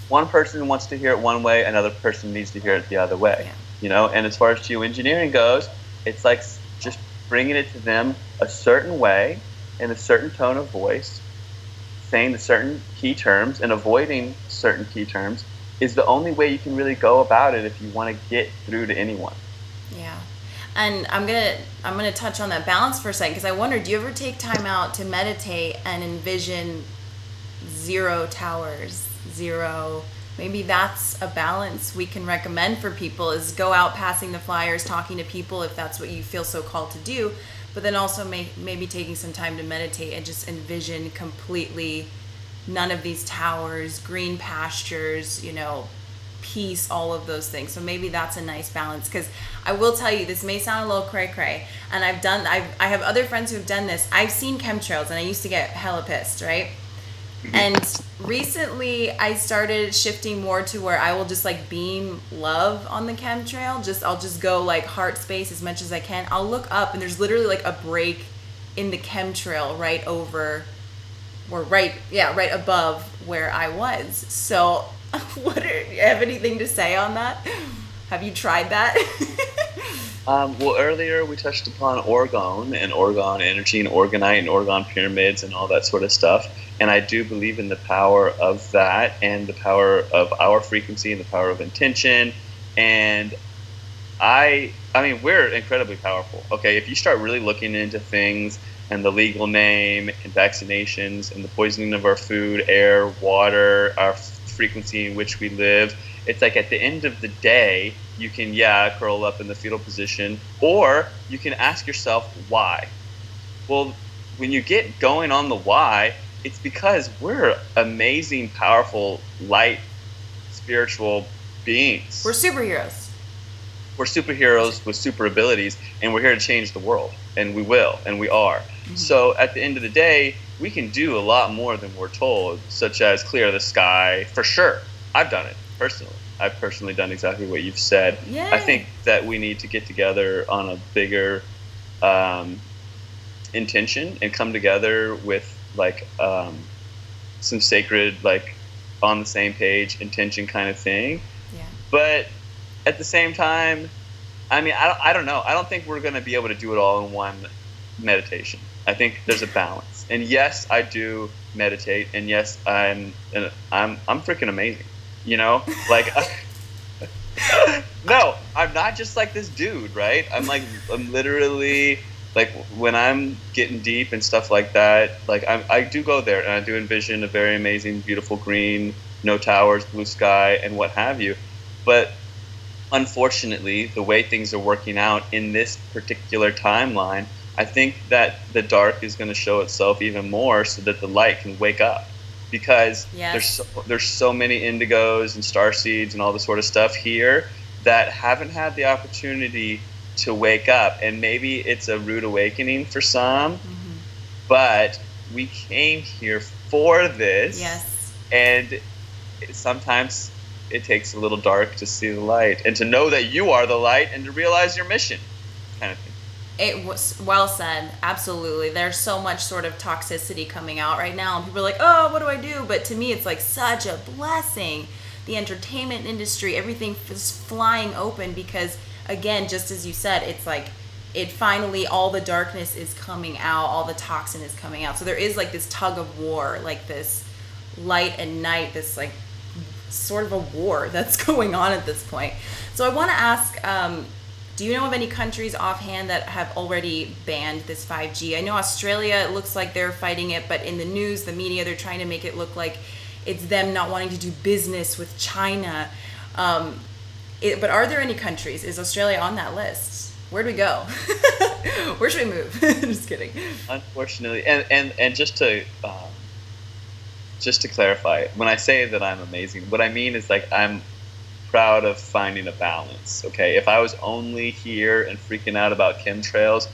Speaker 2: one person wants to hear it one way, another person needs to hear it the other way. Yeah. And as far as geoengineering goes, it's like just bringing it to them a certain way in a certain tone of voice, saying the certain key terms and avoiding certain key terms is the only way you can really go about it if you want to get through to anyone.
Speaker 1: Yeah. And I'm gonna touch on that balance for a second, because I wonder, do you ever take time out to meditate and envision 0 towers, 0. Maybe that's a balance we can recommend for people, is go out passing the flyers, talking to people if that's what you feel so called to do, but then also maybe taking some time to meditate and just envision completely none of these towers, green pastures, peace, all of those things. So maybe that's a nice balance, because I will tell you, this may sound a little cray-cray, and I have other friends who have done this. I've seen chemtrails, and I used to get hella pissed, right? And recently I started shifting more to where I will just like beam love on the chemtrail. I'll just go like heart space as much as I can. I'll look up and there's literally like a break in the chemtrail right over, or right above where I was. So you have anything to say on that? Have you tried that?
Speaker 2: Well, earlier we touched upon orgone and orgone energy and orgonite and orgone pyramids and all that sort of stuff. And I do believe in the power of that and the power of our frequency and the power of intention. And I mean, we're incredibly powerful. Okay, if you start really looking into things and the legal name and vaccinations and the poisoning of our food, air, water, our frequency in which we live, it's like at the end of the day, you can, curl up in the fetal position, or you can ask yourself why. Well, when you get going on the why, it's because we're amazing, powerful, light, spiritual beings.
Speaker 1: We're superheroes.
Speaker 2: We're superheroes with super abilities, and we're here to change the world, and we will, and we are. Mm-hmm. So at the end of the day, we can do a lot more than we're told, such as clear the sky, for sure. I've done it, personally. I've personally done exactly what you've said.
Speaker 1: Yay.
Speaker 2: I think that we need to get together on a bigger intention and come together with like some sacred, like on the same page intention kind of thing.
Speaker 1: Yeah.
Speaker 2: But at the same time, I mean, I don't know. I don't think we're going to be able to do it all in one meditation. I think there's a balance. And yes, I do meditate, and yes, I'm freaking amazing. Like, no, I'm not just like this dude, right? I'm literally, like, when I'm getting deep and stuff like that, like, I do go there, and I do envision a very amazing, beautiful green, no towers, blue sky, and what have you. But unfortunately, the way things are working out in this particular timeline, I think that the dark is going to show itself even more so that the light can wake up. Because there's so many indigos and starseeds and all this sort of stuff here that haven't had the opportunity to wake up. And maybe it's a rude awakening for some, but we came here for this.
Speaker 1: Yes.
Speaker 2: And sometimes it takes a little dark to see the light and to know that you are the light and to realize your mission, kind of thing.
Speaker 1: It was well said. Absolutely. There's so much sort of toxicity coming out right now, and people are like, oh, what do I do? But to me, it's like such a blessing. The entertainment industry, everything is flying open because, again, just as you said, it's like it finally, all the darkness is coming out, all the toxin is coming out. So there is like this tug of war, like this light and night, this like sort of a war that's going on at this point. So I want to ask, do you know of any countries offhand that have already banned this 5G? I know Australia, it looks like they're fighting it, but in the news, the media, they're trying to make it look like it's them not wanting to do business with China. But are there any countries? Is Australia on that list? Where do we go? Where should we move? Just kidding.
Speaker 2: Unfortunately, and just to clarify, when I say that I'm amazing, what I mean is like I'm proud of finding a balance. Okay, if I was only here and freaking out about chemtrails,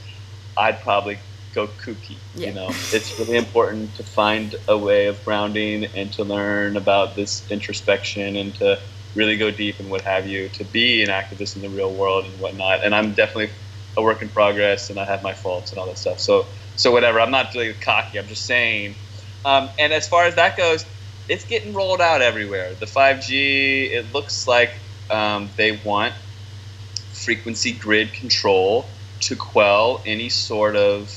Speaker 2: I'd probably go kooky.
Speaker 1: Yeah.
Speaker 2: It's really important to find a way of grounding and to learn about this introspection and to really go deep and what have you, to be an activist in the real world and whatnot. And I'm definitely a work in progress, and I have my faults and all that stuff. So whatever. I'm not really cocky. I'm just saying. And as far as that goes, it's getting rolled out everywhere. The 5G, it looks like they want frequency grid control to quell any sort of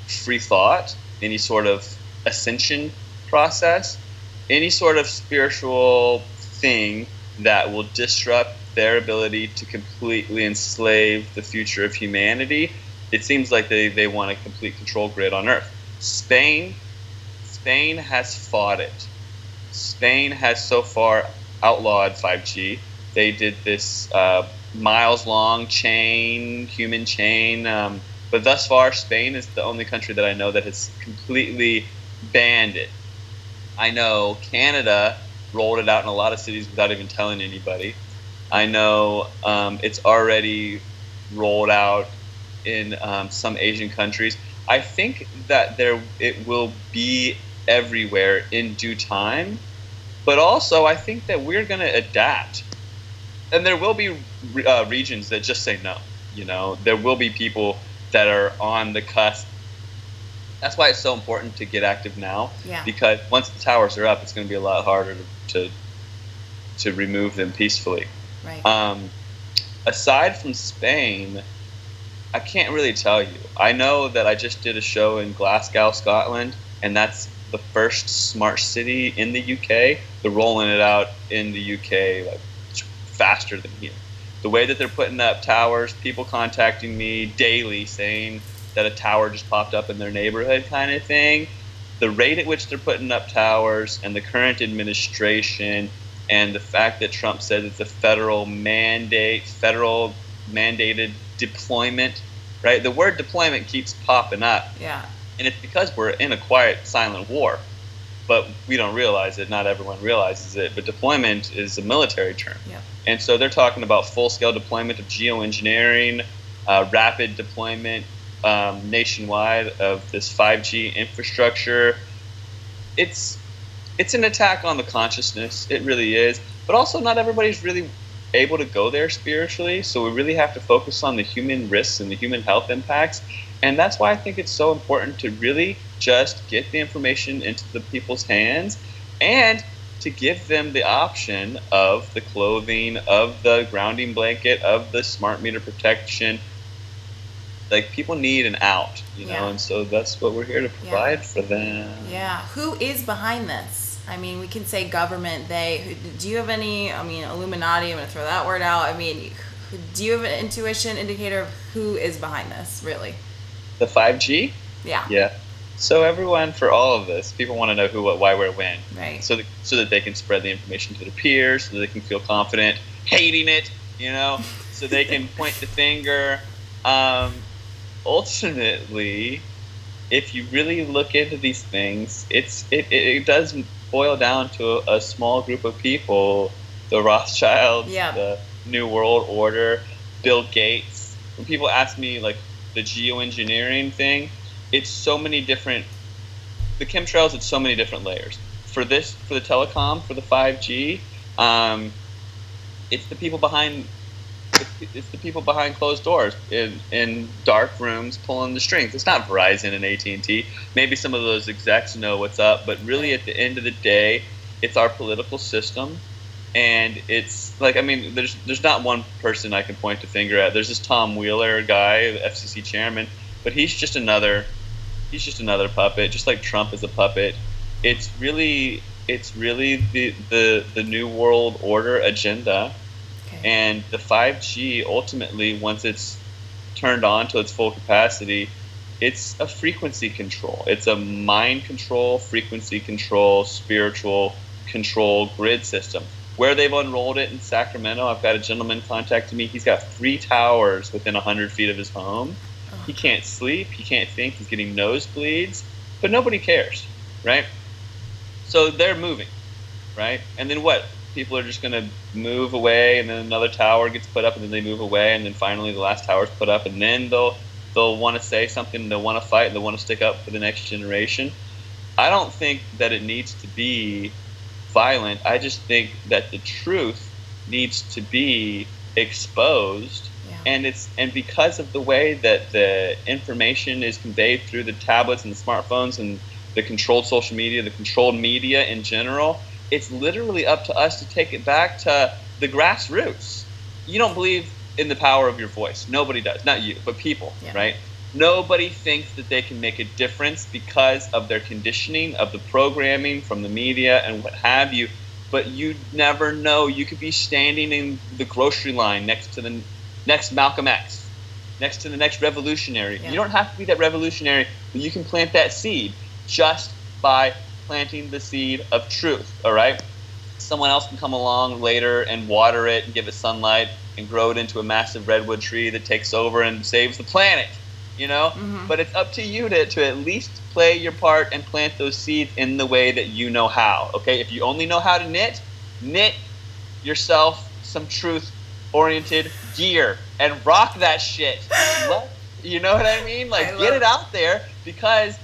Speaker 2: free thought, any sort of ascension process, any sort of spiritual thing that will disrupt their ability to completely enslave the future of humanity. It seems like they want a complete control grid on Earth. Spain Spain has fought it. Spain has so far outlawed 5G. They did this miles-long chain, human chain, but thus far, Spain is the only country that I know that has completely banned it. I know Canada rolled it out in a lot of cities without even telling anybody. I know it's already rolled out in some Asian countries. I think that it will be everywhere in due time, but also I think that we're going to adapt. And there will be regions that just say no. You know, there will be people that are on the cusp. That's why it's so important to get active now.
Speaker 1: Yeah.
Speaker 2: Because once the towers are up, it's going to be a lot harder to remove them peacefully.
Speaker 1: Right.
Speaker 2: Aside from Spain, I can't really tell you. I know that I just did a show in Glasgow, Scotland, and that's the first smart city in the UK. They're rolling it out in the UK like faster than here. The way that they're putting up towers, people contacting me daily saying that a tower just popped up in their neighborhood kind of thing. The rate at which they're putting up towers and the current administration and the fact that Trump said it's a federal mandated deployment, right? The word deployment keeps popping up.
Speaker 1: Yeah.
Speaker 2: And it's because we're in a quiet, silent war. But we don't realize it. Not everyone realizes it. But deployment is a military term.
Speaker 1: Yep.
Speaker 2: And so they're talking about full-scale deployment of geoengineering, rapid deployment nationwide of this 5G infrastructure. It's an attack on the consciousness. It really is. But also not everybody's really able to go there spiritually. So we really have to focus on the human risks and the human health impacts. And that's why I think it's so important to really just get the information into the people's hands and to give them the option of the clothing, of the grounding blanket, of the smart meter protection. Like, people need an out, you know, and so that's what we're here to provide for them.
Speaker 1: Yeah. Who is behind this? I mean, we can say government, they. Do you have any, Illuminati, I'm going to throw that word out. I mean, do you have an intuition indicator of who is behind this, really?
Speaker 2: The 5G?
Speaker 1: Yeah.
Speaker 2: Yeah. So everyone, for all of this, people want to know who, what, why, where, when.
Speaker 1: Right.
Speaker 2: So that they can spread the information to their peers, so that they can feel confident hating it, you know, so they can point the finger. Ultimately, if you really look into these things, it does boil down to a small group of people, the Rothschilds, the New World Order, Bill Gates. When people ask me, like, the geoengineering thing, it's so many different, the chemtrails, it's so many different layers. For the telecom, for the 5G, it's the people behind closed doors in dark rooms pulling the strings. It's not Verizon and AT&T. Maybe some of those execs know what's up, but really at the end of the day, it's our political system. And it's like, I mean, there's not one person I can point the finger at. There's this Tom Wheeler guy, the FCC chairman, but he's just another puppet, just like Trump is a puppet. It's really the New World Order agenda. Okay. And the 5G, ultimately, once it's turned on to its full capacity, it's a frequency control. It's a mind control, frequency control, spiritual control grid system. Where they've unrolled it in Sacramento, I've got a gentleman contacting me. He's got 3 towers within 100 feet of his home. He can't sleep. He can't think. He's getting nosebleeds. But nobody cares, right? So they're moving, right? And then what? People are just going to move away, and then another tower gets put up, and then they move away, and then finally the last tower's put up, and then they'll want to say something, they'll want to fight, and they'll want to stick up for the next generation. I don't think that it needs to be violent. I just think that the truth needs to be exposed. And because of the way that the information is conveyed through the tablets and the smartphones and the controlled social media, the controlled media in general, it's literally up to us to take it back to the grassroots. You don't believe in the power of your voice. Nobody does. Not you, but people, right? Nobody thinks that they can make a difference because of their conditioning, of the programming from the media and what have you. But you never know. You could be standing in the grocery line next to the next Malcolm X, next to the next revolutionary. You don't have to be that revolutionary, but you can plant that seed just by planting the seed of truth, all right? Someone else can come along later and water it and give it sunlight and grow it into a massive redwood tree that takes over and saves the planet, you know?
Speaker 1: Mm-hmm.
Speaker 2: But it's up to you to at least play your part and plant those seeds in the way that you know how, okay? If you only know how to knit yourself some truth-oriented gear and rock that shit. You know what I mean? Like, get it out there, because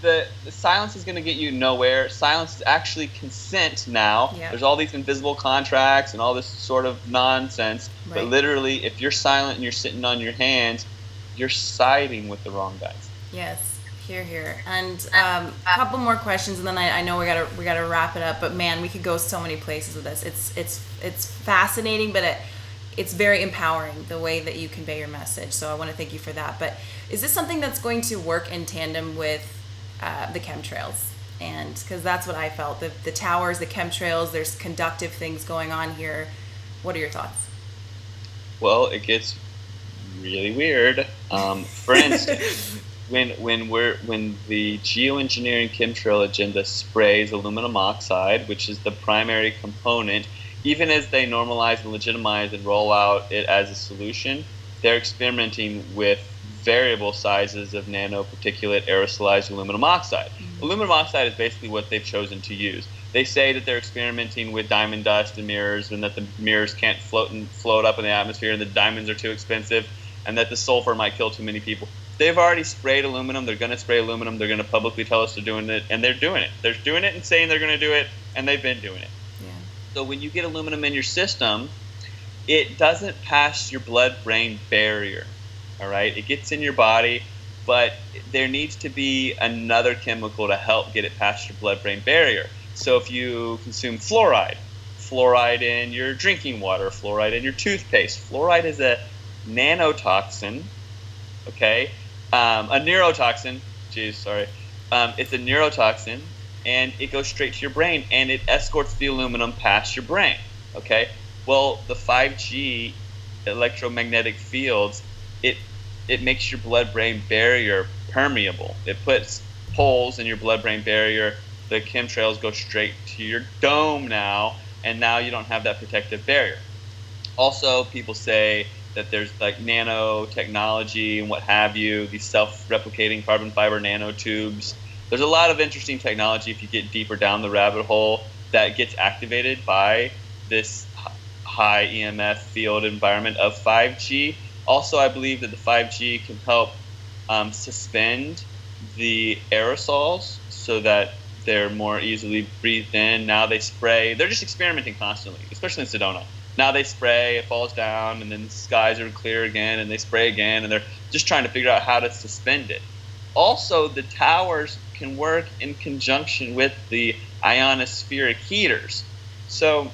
Speaker 2: the silence is going to get you nowhere. Silence is actually consent now.
Speaker 1: Yeah.
Speaker 2: There's all these invisible contracts and all this sort of nonsense. Right. But literally, if you're silent and you're sitting on your hands, you're siding with the wrong guys.
Speaker 1: Yes. Here. And a couple more questions, and then I know we gotta wrap it up. But man, we could go so many places with this. It's fascinating, but it's very empowering the way that you convey your message. So I want to thank you for that. But is this something that's going to work in tandem with the chemtrails? And because that's what I felt, the towers, the chemtrails. There's conductive things going on here. What are your thoughts?
Speaker 2: Well, it gets really weird. For instance. When the geoengineering chemtrail agenda sprays aluminum oxide, which is the primary component, even as they normalize and legitimize and roll out it as a solution, they're experimenting with variable sizes of nanoparticulate aerosolized aluminum oxide. Mm-hmm. Aluminum oxide is basically what they've chosen to use. They say that they're experimenting with diamond dust and mirrors, and that the mirrors can't float up in the atmosphere, and the diamonds are too expensive, and that the sulfur might kill too many people. They've already sprayed aluminum. They're going to spray aluminum. They're going to publicly tell us they're doing it, and they're doing it. They're doing it and saying they're going to do it, and they've been doing it. Yeah. So when you get aluminum in your system, it doesn't pass your blood-brain barrier, all right? It gets in your body, but there needs to be another chemical to help get it past your blood-brain barrier. So if you consume fluoride in your drinking water, fluoride in your toothpaste, fluoride is a nanotoxin, okay? A neurotoxin, it's a neurotoxin, and it goes straight to your brain, and it escorts the aluminum past your brain, okay? Well, the 5G electromagnetic fields, it makes your blood-brain barrier permeable. It puts holes in your blood-brain barrier. The chemtrails go straight to your dome now, and now you don't have that protective barrier. Also, people say that there's like nanotechnology and what have you, these self-replicating carbon fiber nanotubes. There's a lot of interesting technology if you get deeper down the rabbit hole that gets activated by this high EMF field environment of 5G. Also, I believe that the 5G can help suspend the aerosols so that they're more easily breathed in. Now they spray. They're just experimenting constantly, especially in Sedona. Now they spray, it falls down, and then the skies are clear again, and they spray again, and they're just trying to figure out how to suspend it. Also, the towers can work in conjunction with the ionospheric heaters. So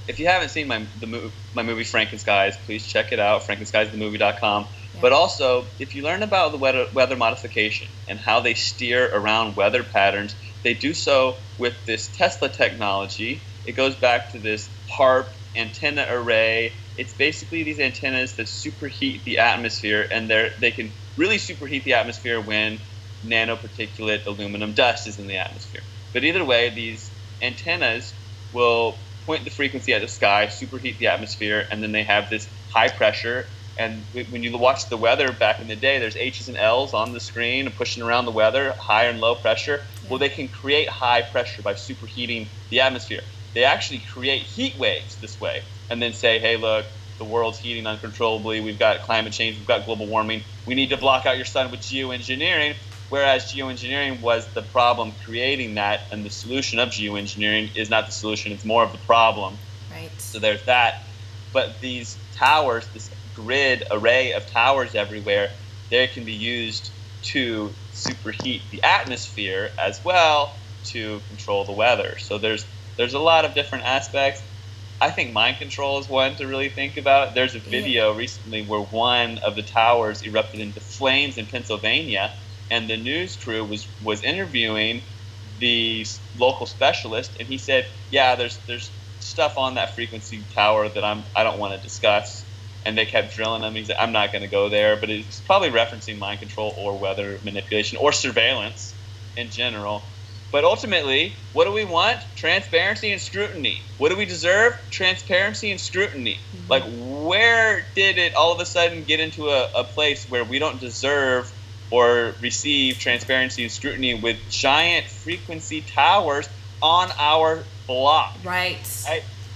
Speaker 2: if you haven't seen my movie Frankenskies, please check it out, frankenskiesthemovie.com. Yeah. But also, if you learn about the weather modification and how they steer around weather patterns, they do so with this Tesla technology. It goes back to this HARP antenna array. It's basically these antennas that superheat the atmosphere, and they can really superheat the atmosphere when nanoparticulate aluminum dust is in the atmosphere. But either way, these antennas will point the frequency at the sky, superheat the atmosphere, and then they have this high pressure. And when you watch the weather back in the day, there's H's and L's on the screen pushing around the weather, high and low pressure. Yeah. Well, they can create high pressure by superheating the atmosphere. They actually create heat waves this way and then say, hey, look, the world's heating uncontrollably. We've got climate change. We've got global warming. We need to block out your sun with geoengineering, whereas geoengineering was the problem creating that, and the solution of geoengineering is not the solution. It's more of the problem.
Speaker 1: Right.
Speaker 2: So there's that. But these towers, this grid array of towers everywhere, they can be used to superheat the atmosphere as well to control the weather. So there's a lot of different aspects. I think mind control is one to really think about. There's a video recently where one of the towers erupted into flames in Pennsylvania, and the news crew was interviewing the local specialist, and he said, yeah, there's stuff on that frequency tower that I don't want to discuss. And they kept drilling him. He said, I'm not going to go there. But it's probably referencing mind control or weather manipulation or surveillance in general. But ultimately, what do we want? Transparency and scrutiny. What do we deserve? Transparency and scrutiny. Like, where did it all of a sudden get into a place where we don't deserve or receive transparency and scrutiny with giant frequency towers on our block?
Speaker 1: Right.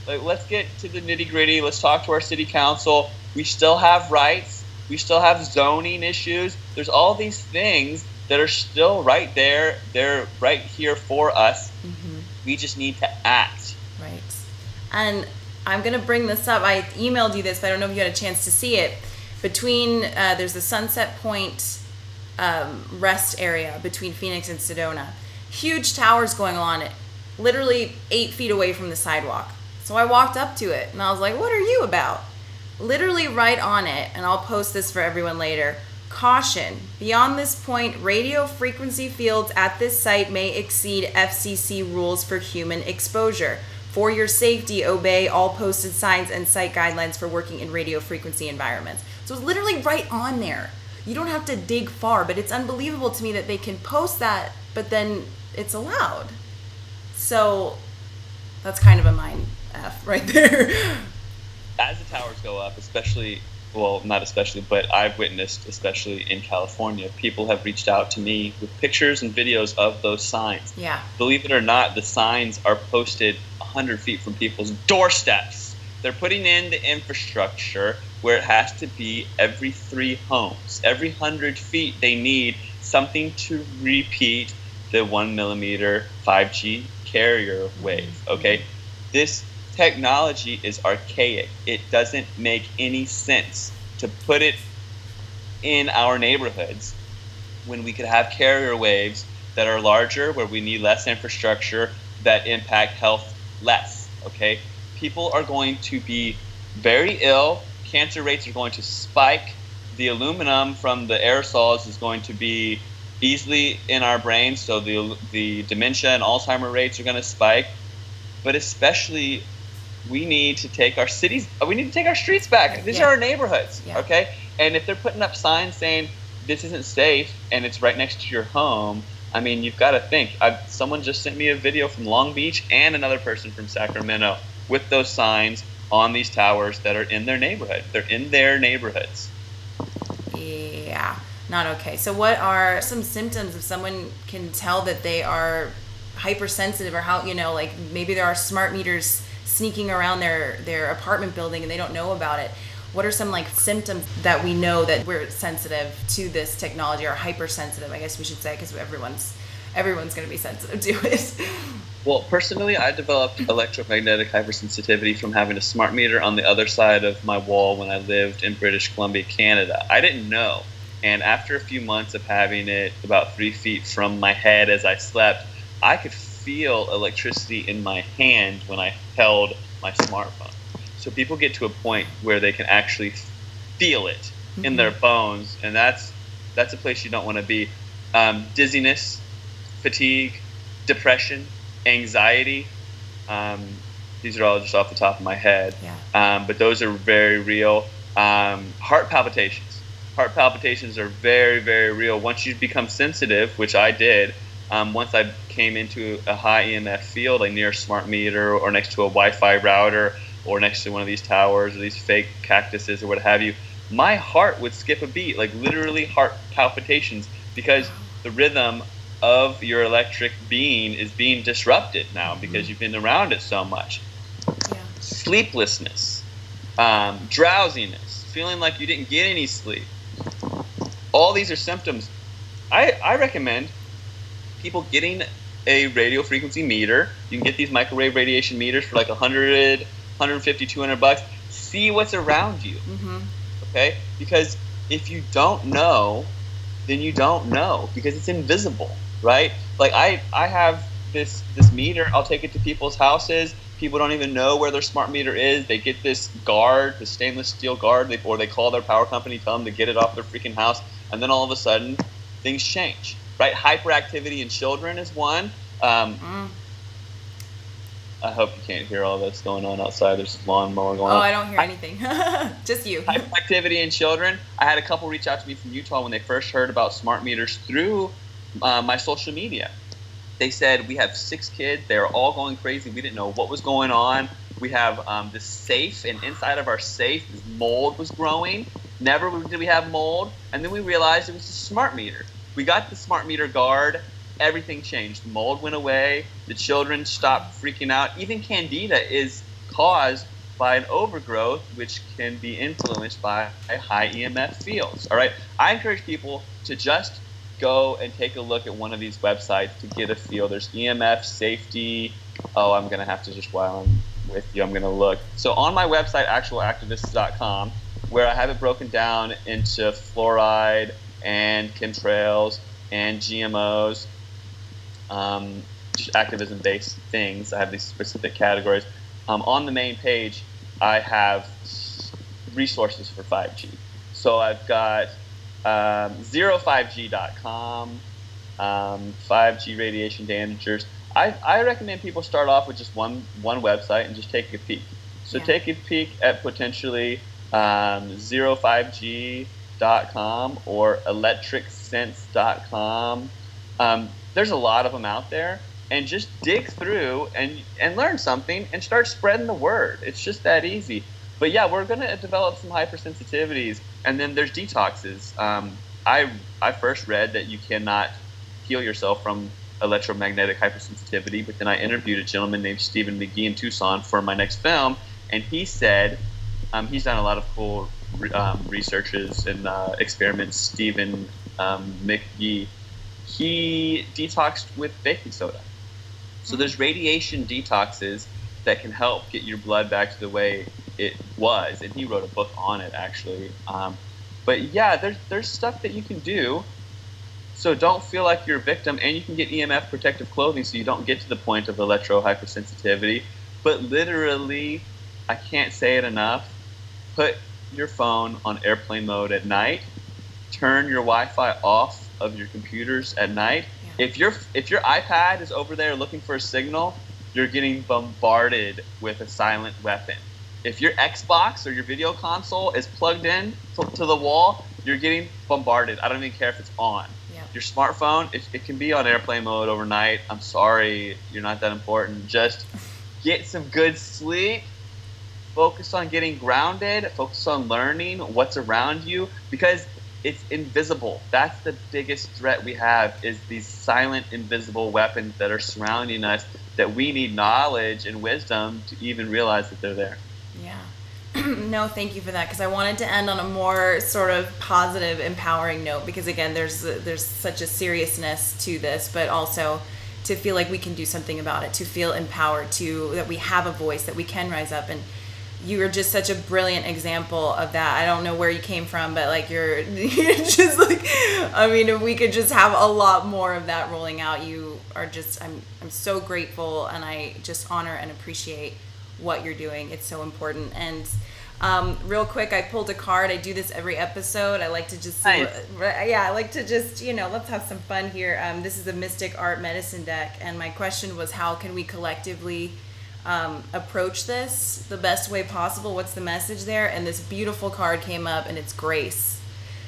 Speaker 2: Like, let's get to the nitty-gritty. Let's talk to our city council. We still have rights. We still have zoning issues. There's all these things that are still right there. They're right here for us. We just need to act.
Speaker 1: Right. And I'm going to bring this up. I emailed you this, but I don't know if you had a chance to see it. Between, there's the Sunset Point rest area between Phoenix and Sedona. Huge towers going on, literally 8 feet away from the sidewalk. So I walked up to it, and I was like, what are you about? Literally right on it, and I'll post this for everyone later. Caution, beyond this point, radio frequency fields at this site may exceed FCC rules for human exposure. For your safety, obey all posted signs and site guidelines for working in radio frequency environments. So it's literally right on there. You don't have to dig far, but it's unbelievable to me that they can post that, but then it's allowed. So that's kind of a mind F right there.
Speaker 2: As the towers go up, especially, well, not especially, but I've witnessed, especially in California, people have reached out to me with pictures and videos of those signs.
Speaker 1: Yeah.
Speaker 2: Believe it or not, the signs are posted 100 feet from people's doorsteps. They're putting in the infrastructure where it has to be every 3 homes. Every 100 feet, they need something to repeat the 1 millimeter 5G carrier wave, okay? This technology is archaic. It doesn't make any sense to put it in our neighborhoods when we could have carrier waves that are larger, where we need less infrastructure, that impact health less, okay? People are going to be very ill. Cancer rates are going to spike. The aluminum from the aerosols is going to be easily in our brains, so the dementia and Alzheimer rates are going to spike. But especially, we need to take our cities, we need to take our streets back. These are our neighborhoods, okay? And if they're putting up signs saying this isn't safe and it's right next to your home, I mean, you've got to think. Someone just sent me a video from Long Beach and another person from Sacramento with those signs on these towers that are in their neighborhood. They're in their neighborhoods.
Speaker 1: Yeah, not okay. So what are some symptoms if someone can tell that they are hypersensitive, or how, like maybe there are smart meters sneaking around their apartment building and they don't know about it? What are some symptoms that we know that we're sensitive to this technology, or hypersensitive, I guess we should say, because everyone's going to be sensitive to it.
Speaker 2: Well, personally, I developed electromagnetic hypersensitivity from having a smart meter on the other side of my wall when I lived in British Columbia, Canada. I didn't know. And after a few months of having it about 3 feet from my head as I slept, I could feel electricity in my hand when I held my smartphone. So people get to a point where they can actually feel it in their bones, and that's a place you don't want to be. Dizziness, fatigue, depression, anxiety. These are all just off the top of my head. Yeah. But those are very real. Heart palpitations. Heart palpitations are very, very real. Once you become sensitive, which I did, once I came into a high EMF field, like near a smart meter or next to a Wi-Fi router or next to one of these towers or these fake cactuses or what have you, my heart would skip a beat, like literally heart palpitations, because the rhythm of your electric being is being disrupted now because you've been around it so much. Yeah. Sleeplessness, drowsiness, feeling like you didn't get any sleep. All these are symptoms. I recommend people getting a radio frequency meter. You can get these microwave radiation meters for like $100, $150, $200. See what's around you. Okay? Because if you don't know, then you don't know, because it's invisible, right? Like I have this meter. I'll take it to people's houses. People don't even know where their smart meter is. They get this guard, the stainless steel guard, or they call their power company, tell them to get it off their freaking house, and then all of a sudden things change, right? Hyperactivity in children is one. I hope you can't hear all that's going on outside. There's a lawnmower going on.
Speaker 1: Oh, I don't hear anything. Just you.
Speaker 2: Hyperactivity in children. I had a couple reach out to me from Utah when they first heard about smart meters through my social media. They said, we have 6 kids. They are all going crazy. We didn't know what was going on. We have this safe, and inside of our safe, this mold was growing. Never did we have mold. And then we realized it was a smart meter. We got the smart meter guard. Everything changed. The mold went away. The children stopped freaking out. Even candida is caused by an overgrowth, which can be influenced by high EMF fields. All right. I encourage people to just go and take a look at one of these websites to get a feel. There's EMF safety. Oh, I'm going to have to just, while I'm with you, I'm going to look. So on my website, actualactivists.com, where I have it broken down into fluoride and chemtrails and GMOs, just activism-based things. I have these specific categories. On the main page, I have resources for 5G. So I've got 05G.com, 5G radiation damagers. I recommend people start off with just one website and just take a peek. So take a peek at potentially 05G.com or electricsense.com. There's a lot of them out there, and just dig through and learn something and start spreading the word. It's just that easy. But yeah, we're going to develop some hypersensitivities, and then there's detoxes. I first read that you cannot heal yourself from electromagnetic hypersensitivity, but then I interviewed a gentleman named Stephen McGee in Tucson for my next film, and he said he's done a lot of cool researches and experiments. Stephen McGee, he detoxed with baking soda. So there's radiation detoxes that can help get your blood back to the way it was, and he wrote a book on it, actually. But yeah, there's stuff that you can do, so don't feel like you're a victim, and you can get EMF protective clothing so you don't get to the point of electro hypersensitivity. But literally, I can't say it enough, put your phone on airplane mode at night, turn your Wi-Fi off of your computers at night. If your iPad is over there looking for a signal, you're getting bombarded with a silent weapon. If your Xbox or your video console is plugged in to the wall, you're getting bombarded. I don't even care if it's on. Yeah. Your smartphone, it can be on airplane mode overnight. I'm sorry, you're not that important. Just get some good sleep. Focus on getting grounded. Focus on learning what's around you, because it's invisible. That's the biggest threat we have, is these silent, invisible weapons that are surrounding us, that we need knowledge and wisdom to even realize that they're there.
Speaker 1: Yeah. No, thank you for that, because I wanted to end on a more sort of positive, empowering note, because again, there's such a seriousness to this, but also to feel like we can do something about it, to feel empowered, that we have a voice, that we can rise up. And you are just such a brilliant example of that. I don't know where you came from, but like you're just like, I mean, if we could just have a lot more of that rolling out. You are just, I'm so grateful, and I just honor and appreciate what you're doing. It's so important. And real quick, I pulled a card. I do this every episode. I like to just see I like to just, let's have some fun here. This is a Mystic Art Medicine deck, and my question was, how can we collectively approach this the best way possible? What's the message there? And this beautiful card came up, and it's grace.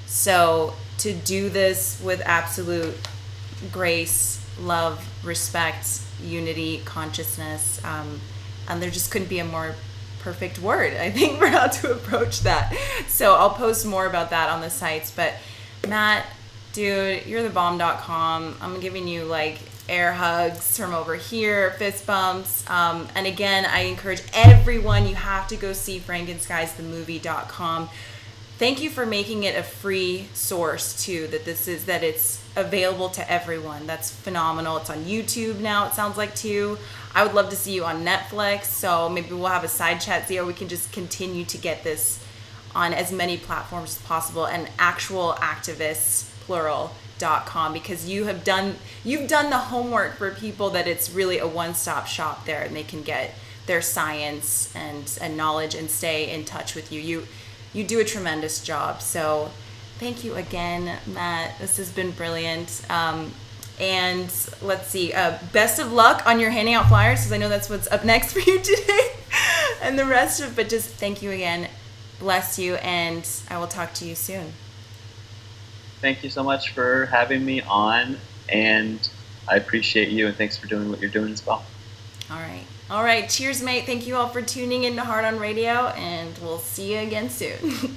Speaker 1: So to do this with absolute grace, love, respect, unity, consciousness, and there just couldn't be a more perfect word, I think, for how to approach that. So I'll post more about that on the sites. But Matt, dude, you're the bomb.com. I'm giving you like air hugs from over here, fist bumps. And again, I encourage everyone, you have to go see frankenskiesthemovie.com. Thank you for making it a free source too, that it's available to everyone. That's phenomenal. It's on YouTube now, it sounds like, too. I would love to see you on Netflix, so maybe we'll have a side chat there. We can just continue to get this on as many platforms as possible, and actual activists, plural.com, because you've done the homework for people, that it's really a one-stop shop there, and they can get their science and knowledge and stay in touch with you. You do a tremendous job. So thank you again, Matt. This has been brilliant. And let's see, best of luck on your handing out flyers, because I know that's what's up next for you today and the rest of it. But just thank you again. Bless you, and I will talk to you soon.
Speaker 2: Thank you so much for having me on, and I appreciate you, and thanks for doing what you're doing as well.
Speaker 1: All right. All right. Cheers, mate. Thank you all for tuning in to Heart on Radio, and we'll see you again soon.